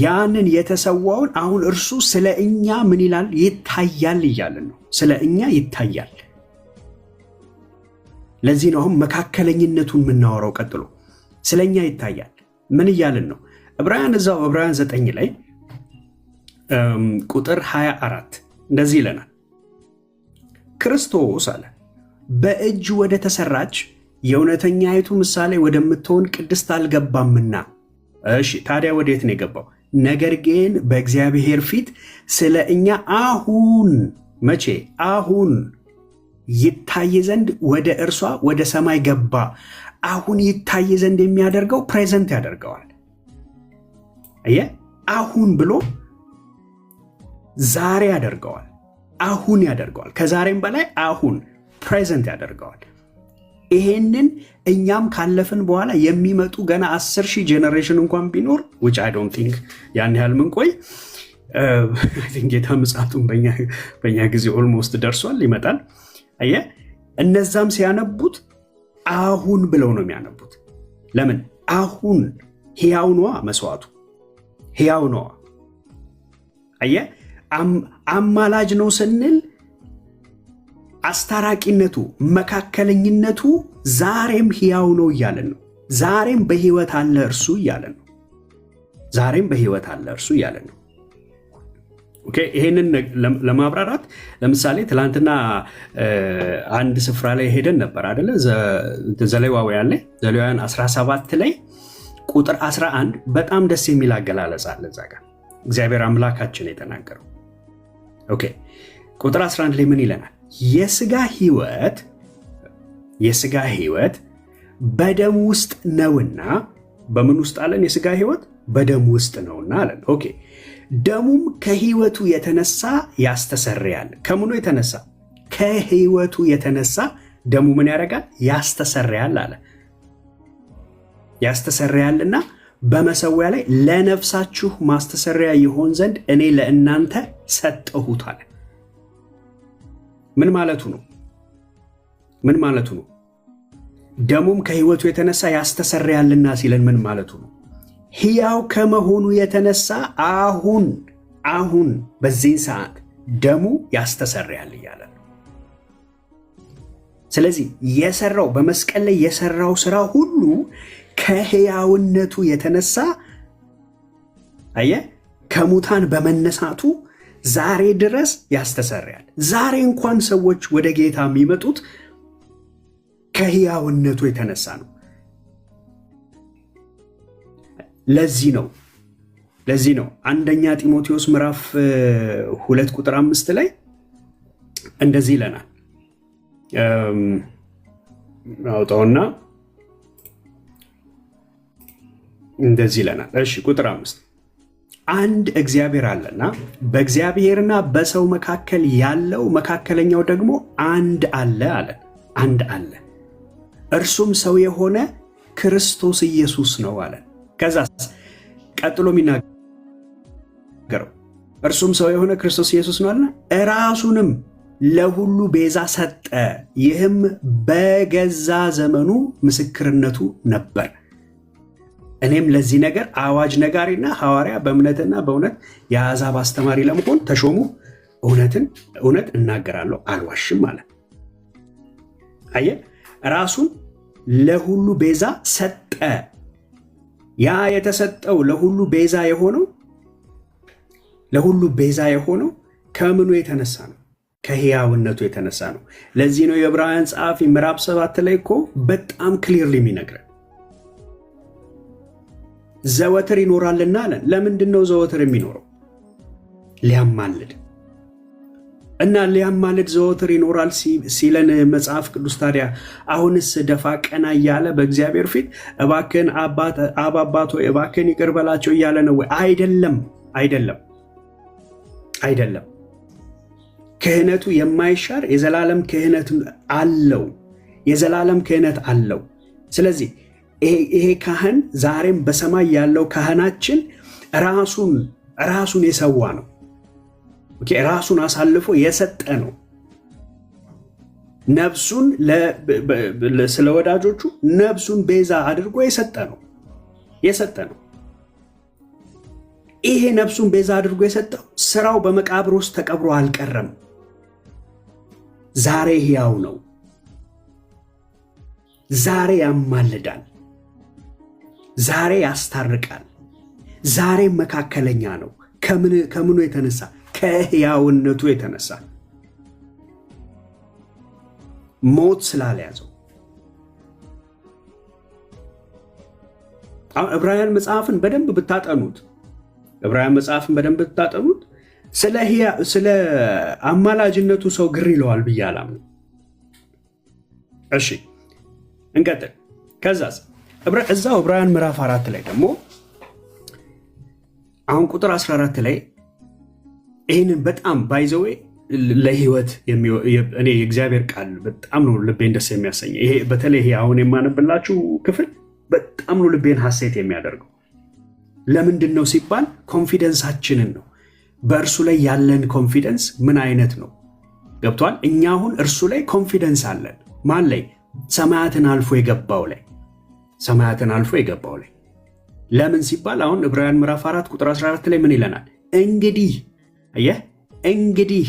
ያንን የተሰዋውን አሁን እርሱ ስለ እኛ ምን ይላል? ይታያል እያልን ነው። ስለ እኛ ይታያል። ለዚህ ነው አሁን መካከለኝነቱን የምናወራው። ቀጥሎ ስለ እኛ ይታያል። ምን እያልን ነው? ዕብራውያን 9 ላይ ቁጥር 24 እንደዚህ ይለናል። ክርስቶስ አለ በእጅ ወደ ተሰራች የእውነተኛይቱ ምሳሌ ወደምትሆን ቅድስት አልገባምና። እሺ ታዲያ ወዴት ነው የገባው? ነገር ግን በእግዚአብሔር ፊት ስለ እኛ አሁን መቼ? አሁን ይታይ ዘንድ ወደ እርሷ ወደ ሰማይ ገባ። አሁን ይታይ ዘንድ የሚያደርገው ፕሬዘንት ያደርገዋል። አሁን ብሎ ዛሬ ያደርገዋል። አሁን ያደርገዋል። ከዛሬም በላይ አሁን ፕሬዘንት ያደርገዋል። ይሄንን እኛም ካለፍን በኋላ የሚመጡ ገና 10,000 ጄኔሬሽን እንኳን ቢኖር which I don't think ያን ያህል ምንቆይ ጌታ ምጽአቱን በእኛ ጊዜ ኦልሞስት ደርሷል፣ ይመጣል። እነዛም ሲያነቡት አሁን ብለው ነው የሚያነቡት። ለምን? አሁን ሕያው ነዋ፣ መስዋዕቱ ሕያው ነዋ። አማላጅ ነው ስንል አስታራቂነቱ፣ መካከለኝነቱ ዛሬም ሕያው ነው እያለን ነው። ዛሬም በሕይወት አለ እርሱ እያለን ነው። ዛሬም በሕይወት አለ እርሱ እያለን ነው። ኦኬ። ይሄንን ለማብራራት ለምሳሌ ትላንትና አንድ ስፍራ ላይ ሄደን ነበር አይደለ? ዘሌዋውያን ላይ ዘሌዋውያን 17 ላይ ቁጥር 11 በጣም ደስ የሚል አገላለጽ አለ እዛ ጋር እግዚአብሔር አምላካችን የተናገረው። ኦኬ። ቁጥር 11 ላይ ምን ይለናል? የሥጋ ሕይወት በደም ውስጥ ነውና። በምን ውስጥ አለን? የሥጋ ሕይወት በደም ውስጥ ነውና አለን። ኦኬ። ደሙም ከሕይወቱ የተነሳ ያስተሰርያል። ከምኑ የተነሳ? ከሕይወቱ የተነሳ ደሙ ምን ያደርጋል? ያስተሰርያል አለ። ያስተሰርያልና በመሠዊያ ላይ ለነፍሳችሁ ማስተሰሪያ ይሆን ዘንድ እኔ ለእናንተ ሰጠሁት አለ። ምን ማለቱ ነው? ምን ማለቱ ነው? ደሙም ከሕይወቱ የተነሳ ያስተሰርያልና ሲለን ምን ማለቱ ነው? ሕያው ከመሆኑ የተነሳ አሁን በዚህ ሰዓት ደሙ ያስተሰርያል እያለ ነው። ስለዚህ የሰራው በመስቀል ላይ የሰራው ስራ ሁሉ ከሕያውነቱ የተነሳ ከሙታን በመነሳቱ ዛሬ ድረስ ያስተሰርያል። ዛሬ እንኳን ሰዎች ወደ ጌታ የሚመጡት ከሕያውነቱ የተነሳ ነው። ለዚህ ነው አንደኛ ጢሞቴዎስ ምዕራፍ 2 ቁጥር 5 ላይ እንደዚህ ይለናል። አውጣውና እንደዚህ ይለናል። እሺ ቁጥር 5 አንድ እግዚአብሔር አለና በእግዚአብሔርና በሰው መካከል ያለው መካከለኛው ደግሞ አንድ አለ አለ። አንድ አለ፣ እርሱም ሰው የሆነ ክርስቶስ ኢየሱስ ነው አለን። ከዛ ቀጥሎ የሚናገረው እርሱም ሰው የሆነ ክርስቶስ ኢየሱስ ነው አለና ራሱንም ለሁሉ ቤዛ ሰጠ፣ ይህም በገዛ ዘመኑ ምስክርነቱ ነበር። እኔም ለዚህ ነገር አዋጅ ነጋሪና ሐዋርያ በእምነትና በእውነት የአሕዛብ አስተማሪ ለመሆን ተሾሙ፣ እውነት እናገራለሁ አልዋሽም አለ። አየህ፣ ራሱን ለሁሉ ቤዛ ሰጠ። ያ የተሰጠው ለሁሉ ቤዛ የሆነው ከምኑ የተነሳ ነው? ከሕያውነቱ የተነሳ ነው። ለዚህ ነው የዕብራውያን ጸሐፊ ምዕራፍ 7 ላይ እኮ በጣም ክሊርሊ የሚነግረን ዘወትር ይኖራልና አለን። ለምንድን ነው ዘወትር የሚኖረው? ሊያማልድ እና ሊያማልድ ዘወትር ይኖራል ሲለን መጽሐፍ ቅዱስ ታዲያ አሁንስ ደፋ ቀና እያለ በእግዚአብሔር ፊት እባክህን አባቶ እባክህን ይቅር በላቸው እያለ ነው ወይ? አይደለም። ክህነቱ የማይሻር የዘላለም ክህነት አለው። ስለዚህ ይሄ ካህን ዛሬም በሰማይ ያለው ካህናችን ራሱን የሰዋ ነው። ራሱን አሳልፎ የሰጠ ነው። ነፍሱን ስለ ወዳጆቹ ነፍሱን ቤዛ አድርጎ የሰጠ ነው። ይሄ ነፍሱን ቤዛ አድርጎ የሰጠው ስራው በመቃብር ውስጥ ተቀብሮ አልቀረም። ዛሬ ሕያው ነው። ዛሬ ያማልዳል። ዛሬ ያስታርቃል። ዛሬ መካከለኛ ነው። ከምኑ የተነሳ? ከሕያውነቱ የተነሳ ሞት ስላልያዘው። ዕብራውያን መጽሐፍን በደንብ ብታጠኑት ስለ አማላጅነቱ ሰው ግር ይለዋል ብዬ አላምንም። እሺ እንቀጥል። ከዛስ እዛው ዕብራውያን ምዕራፍ 4 ላይ ደግሞ አሁን ቁጥር 14 ላይ ይህንን በጣም ባይዘዌ ለህይወት እኔ የእግዚአብሔር ቃል በጣም ነው ልቤን ደስ የሚያሰኘ። ይሄ በተለይ ይሄ አሁን የማነብላችሁ ክፍል በጣም ነው ልቤን ሐሴት የሚያደርገው። ለምንድን ነው ሲባል ኮንፊደንሳችንን ነው። በእርሱ ላይ ያለን ኮንፊደንስ ምን አይነት ነው? ገብቷል? እኛ አሁን እርሱ ላይ ኮንፊደንስ አለን። ማን ላይ? ሰማያትን አልፎ የገባው ላይ። ለምን ሲባል አሁን ዕብራውያን ምዕራፍ 4 ቁጥር 14 ላይ ምን ይለናል? እንግዲህ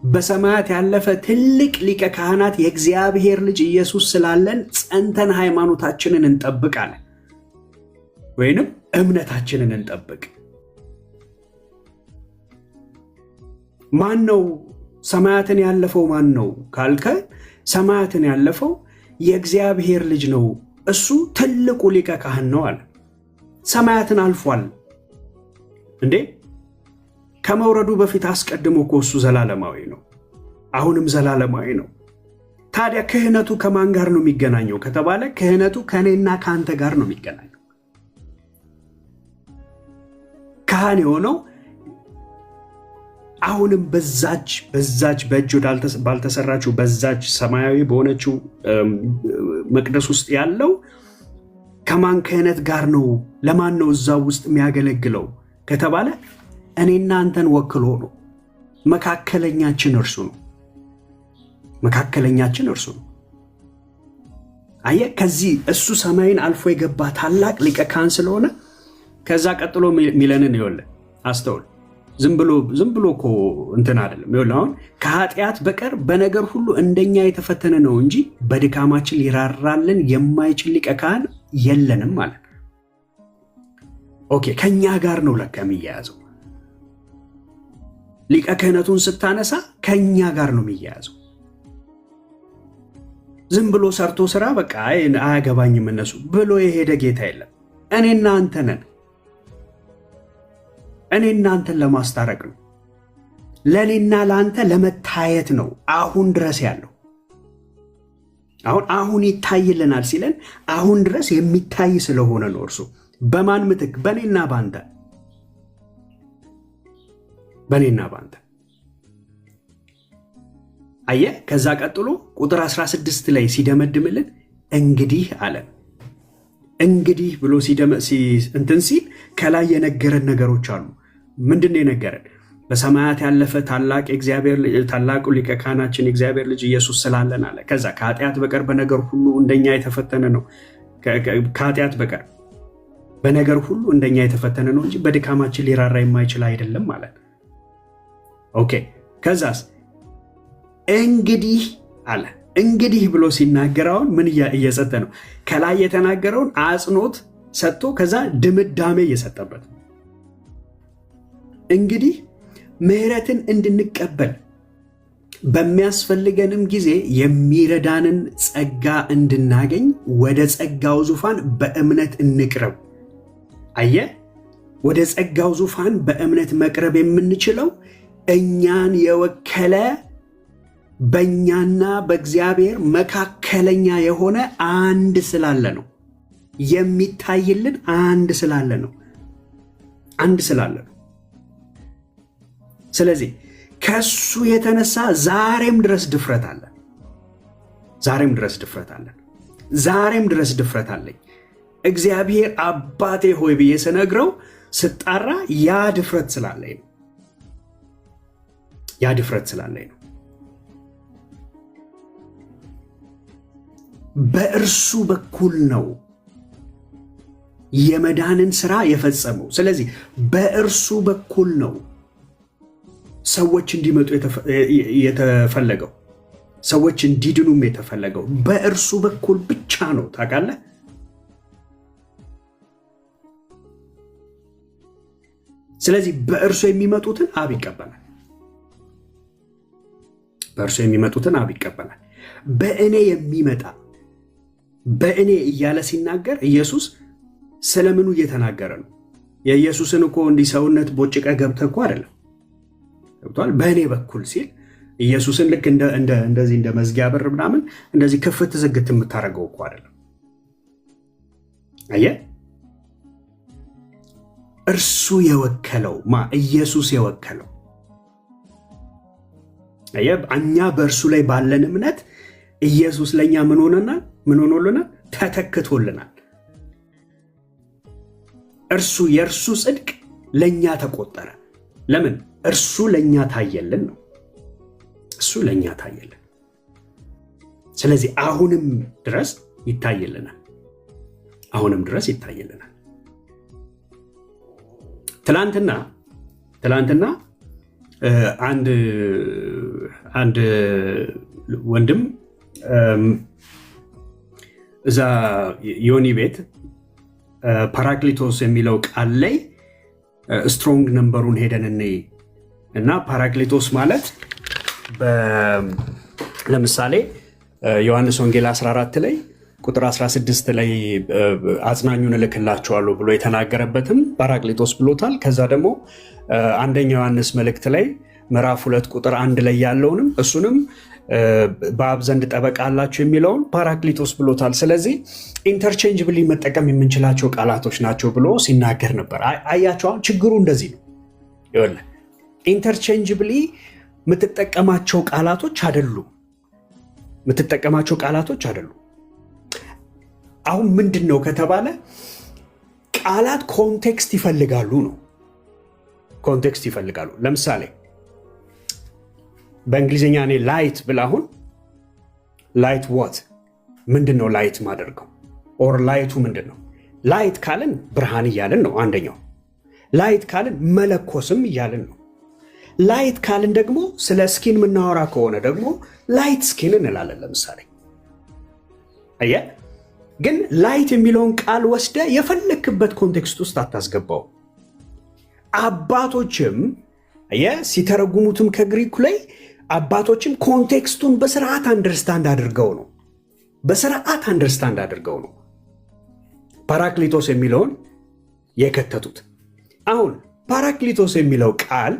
በሰማያት ያለፈ ትልቅ ሊቀ ካህናት የእግዚአብሔር ልጅ ኢየሱስ ስላለን ጸንተን ሃይማኖታችንን እንጠብቃለን፣ ወይንም እምነታችንን እንጠብቅ። ማን ነው ሰማያትን ያለፈው? ማን ነው ካልከ ሰማያትን ያለፈው የእግዚአብሔር ልጅ ነው። እሱ ትልቁ ሊቀ ካህን ነው አለ። ሰማያትን አልፏል እንዴ? ከመውረዱ በፊት አስቀድሞ እኮ እሱ ዘላለማዊ ነው፣ አሁንም ዘላለማዊ ነው። ታዲያ ክህነቱ ከማን ጋር ነው የሚገናኘው ከተባለ ክህነቱ ከእኔና ከአንተ ጋር ነው የሚገናኘው። ካህን የሆነው አሁንም በዛች በእጅ ባልተሰራችው በዛች ሰማያዊ በሆነችው መቅደስ ውስጥ ያለው ከማን ክህነት ጋር ነው? ለማን ነው እዛው ውስጥ የሚያገለግለው ከተባለ እኔና አንተን ወክሎ ነው። መካከለኛችን እርሱ ነው። አየህ፣ ከዚህ እሱ ሰማይን አልፎ የገባ ታላቅ ሊቀ ካህን ስለሆነ ከዛ ቀጥሎ ሚለንን ይኸውልህ አስተውል። ዝም ብሎ እኮ እንትን አይደለም። ይኸውልህ አሁን ከኃጢአት በቀር በነገር ሁሉ እንደኛ የተፈተነ ነው እንጂ በድካማችን ሊራራልን የማይችል ሊቀ ካህን የለንም ማለት ነው። ኦኬ፣ ከኛ ጋር ነው ለካ የሚያያዘው። ሊቀ ክህነቱን ስታነሳ ከኛ ጋር ነው የሚያያዘው። ዝም ብሎ ሰርቶ ስራ በቃ አያገባኝም እነሱ ብሎ የሄደ ጌታ የለም። እኔና አንተ ነን። እኔና አንተን ለማስታረቅ ነው። ለእኔና ለአንተ ለመታየት ነው አሁን ድረስ ያለው። አሁን ይታይልናል ሲለን አሁን ድረስ የሚታይ ስለሆነ ነው እርሱ። በማን ምትክ? በእኔና በአንተ። አየህ፣ ከዛ ቀጥሎ ቁጥር 16 ላይ ሲደመድምልን እንግዲህ አለ። እንግዲህ ብሎ እንትን ሲል ከላይ የነገረን ነገሮች አሉ። ምንድን ነው የነገረን? በሰማያት ያለፈ ታላቁ ሊቀ ካህናችን የእግዚአብሔር ልጅ ኢየሱስ ስላለን አለ። ከዛ ከኃጢአት በቀር በነገር ሁሉ እንደኛ የተፈተነ ነው። ከኃጢአት በቀር በነገር ሁሉ እንደኛ የተፈተነ ነው እንጂ በድካማችን ሊራራ የማይችል አይደለም ማለት። ኦኬ። ከዛስ እንግዲህ አለ። እንግዲህ ብሎ ሲናገረውን ምን እየሰጠ ነው? ከላይ የተናገረውን አጽንኦት ሰጥቶ ከዛ ድምዳሜ እየሰጠበት ነው። እንግዲህ ምሕረትን እንድንቀበል በሚያስፈልገንም ጊዜ የሚረዳንን ጸጋ እንድናገኝ ወደ ጸጋው ዙፋን በእምነት እንቅረብ። አየ፣ ወደ ጸጋው ዙፋን በእምነት መቅረብ የምንችለው እኛን የወከለ በእኛና በእግዚአብሔር መካከለኛ የሆነ አንድ ስላለ ነው። የሚታይልን አንድ ስላለ ነው። አንድ ስላለ ነው። ስለዚህ ከሱ የተነሳ ዛሬም ድረስ ድፍረት አለን። ዛሬም ድረስ ድፍረት አለን። ዛሬም ድረስ ድፍረት አለኝ። እግዚአብሔር አባቴ ሆይ ብዬ ስነግረው ስጣራ ያ ድፍረት ስላለኝ ነው። ያ ድፍረት ስላለኝ ነው። በእርሱ በኩል ነው የመዳንን ስራ የፈጸመው። ስለዚህ በእርሱ በኩል ነው ሰዎች እንዲመጡ የተፈለገው፣ ሰዎች እንዲድኑም የተፈለገው በእርሱ በኩል ብቻ ነው። ታውቃለህ? ስለዚህ በእርሱ የሚመጡትን አብ ይቀበላል። በእርሱ የሚመጡትን አብ ይቀበላል። በእኔ የሚመጣ በእኔ እያለ ሲናገር ኢየሱስ ስለምኑ እየተናገረ ነው? የኢየሱስን እኮ እንዲህ ሰውነት ቦጭቀ ገብተህ እኮ አይደለም። ገብቷል? በእኔ በኩል ሲል ኢየሱስን ልክ እንደዚህ እንደ መዝጊያ በር ምናምን እንደዚህ ክፍት ዝግት የምታደርገው እኮ አይደለም። አየህ? እርሱ የወከለው ኢየሱስ የወከለው። አየህ? እኛ በእርሱ ላይ ባለን እምነት ኢየሱስ ለእኛ ምን ሆኖልናል? ተተክቶልናል። እርሱ የእርሱ ጽድቅ ለእኛ ተቆጠረ። ለምን? እርሱ ለእኛ ታየልን ነው። እሱ ለእኛ ታየልን። ስለዚህ አሁንም ድረስ ይታየልናል። አሁንም ድረስ ይታየልናል። ትላንትና አንድ ወንድም እዛ ዮኒ ቤት ፓራክሊቶስ የሚለው ቃል ላይ ስትሮንግ ነምበሩን ሄደን እንይ እና ፓራክሊቶስ ማለት ለምሳሌ ዮሐንስ ወንጌል 14 ላይ ቁጥር 16 ላይ አጽናኙን እልክላችኋለሁ ብሎ የተናገረበትም ፓራክሊቶስ ብሎታል። ከዛ ደግሞ አንደኛ ዮሐንስ መልእክት ላይ ምዕራፍ 2 ቁጥር 1 ላይ ያለውንም እሱንም በአብ ዘንድ ጠበቃ አላችሁ የሚለውን ፓራክሊቶስ ብሎታል። ስለዚህ ኢንተርቼንጅብሊ መጠቀም የምንችላቸው ቃላቶች ናቸው ብሎ ሲናገር ነበር። አያቸው፣ አሁን ችግሩ እንደዚህ ነው። ይኸውልህ ኢንተርቼንጅብሊ የምትጠቀማቸው ቃላቶች አይደሉም። አሁን ምንድን ነው ከተባለ ቃላት ኮንቴክስት ይፈልጋሉ ነው። ኮንቴክስት ይፈልጋሉ። ለምሳሌ በእንግሊዝኛ እኔ ላይት ብል አሁን ላይት ዋት ምንድን ነው ላይት ማደርገው? ኦር ላይቱ ምንድን ነው? ላይት ካልን ብርሃን እያልን ነው አንደኛው። ላይት ካልን መለኮስም እያልን ነው። ላይት ካልን ደግሞ ስለ ስኪን የምናወራ ከሆነ ደግሞ ላይት ስኪን እንላለን። ለምሳሌ አየህ፣ ግን ላይት የሚለውን ቃል ወስደ የፈለክበት ኮንቴክስት ውስጥ አታስገባው። አባቶችም አየህ ሲተረጉሙትም ከግሪኩ ላይ አባቶችም ኮንቴክስቱን በስርዓት አንደርስታንድ አድርገው ነው ፓራክሊቶስ የሚለውን የከተቱት። አሁን ፓራክሊቶስ የሚለው ቃል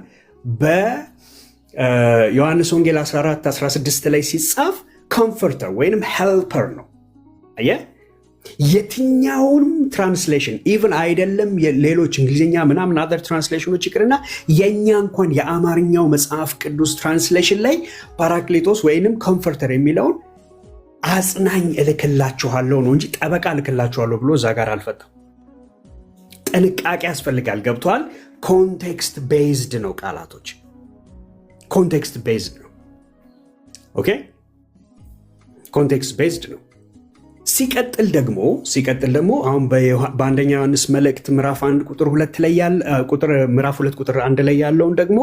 በዮሐንስ ወንጌል 14:16 ላይ ሲጻፍ ኮምፎርተር ወይንም ሄልፐር ነው። አየህ የትኛውንም ትራንስሌሽን ኢቭን አይደለም ሌሎች እንግሊዝኛ ምናምን አዘር ትራንስሌሽኖች ይቅርና የእኛ እንኳን የአማርኛው መጽሐፍ ቅዱስ ትራንስሌሽን ላይ ፓራክሊቶስ ወይንም ኮምፎርተር የሚለውን አጽናኝ እልክላችኋለሁ ነው እንጂ ጠበቃ እልክላችኋለሁ ብሎ እዛ ጋር አልፈታም። ጥንቃቄ ያስፈልጋል። ገብቷል? ኮንቴክስት ቤዝድ ነው ቃላቶች፣ ኮንቴክስት ቤዝድ ነው። ኦኬ፣ ኮንቴክስት ቤዝድ ነው። ሲቀጥል ደግሞ አሁን በአንደኛ ዮሐንስ መልእክት ምዕራፍ 1 ቁጥር 2 ላይ ያለ ምዕራፍ 2 ቁጥር 1 ላይ ያለውን ደግሞ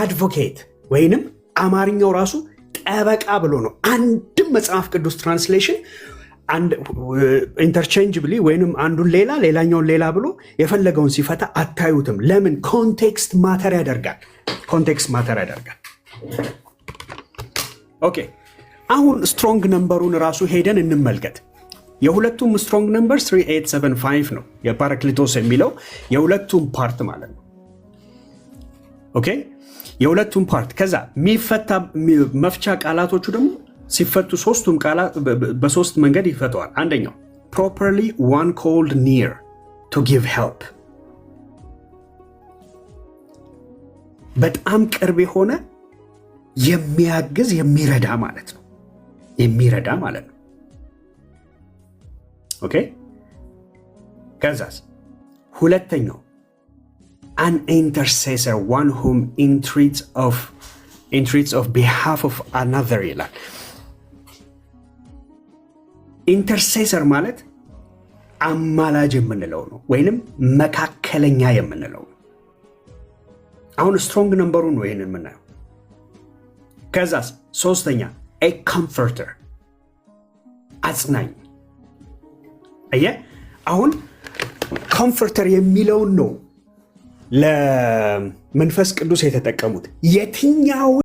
አድቮኬት ወይንም አማርኛው ራሱ ጠበቃ ብሎ ነው። አንድም መጽሐፍ ቅዱስ ትራንስሌሽን ኢንተርቼንጅብሊ ወይንም አንዱን ሌላ ሌላኛውን ሌላ ብሎ የፈለገውን ሲፈታ አታዩትም። ለምን? ኮንቴክስት ማተር ያደርጋል። ኮንቴክስት ማተር ያደርጋል። ኦኬ፣ አሁን ስትሮንግ ነምበሩን ራሱ ሄደን እንመልከት። የሁለቱም ስትሮንግ ነምበር 3875 ነው። የፓራክሊቶስ የሚለው የሁለቱም ፓርት ማለት ነው። ኦኬ፣ የሁለቱም ፓርት። ከዛ የሚፈታ መፍቻ ቃላቶቹ ደግሞ ሲፈቱ ሶስቱም ቃላት በሶስት መንገድ ይፈተዋል። አንደኛው properly one called near to give help፣ በጣም ቅርብ የሆነ የሚያግዝ የሚረዳ ማለት ነው። የሚረዳ ማለት ነው። ኦኬ፣ ከዛስ ሁለተኛው an intercessor, one whom entreats of behalf of another ይላል። ኢንተርሴሰር ማለት አማላጅ የምንለው ነው፣ ወይንም መካከለኛ የምንለው ነው። አሁን ስትሮንግ ነምበሩ ነው ይህንን የምናየው። ከዛስ ሶስተኛ a comforter፣ አጽናኝ። አየህ፣ አሁን ኮምፎርተር የሚለውን ነው ለመንፈስ ቅዱስ የተጠቀሙት። የትኛው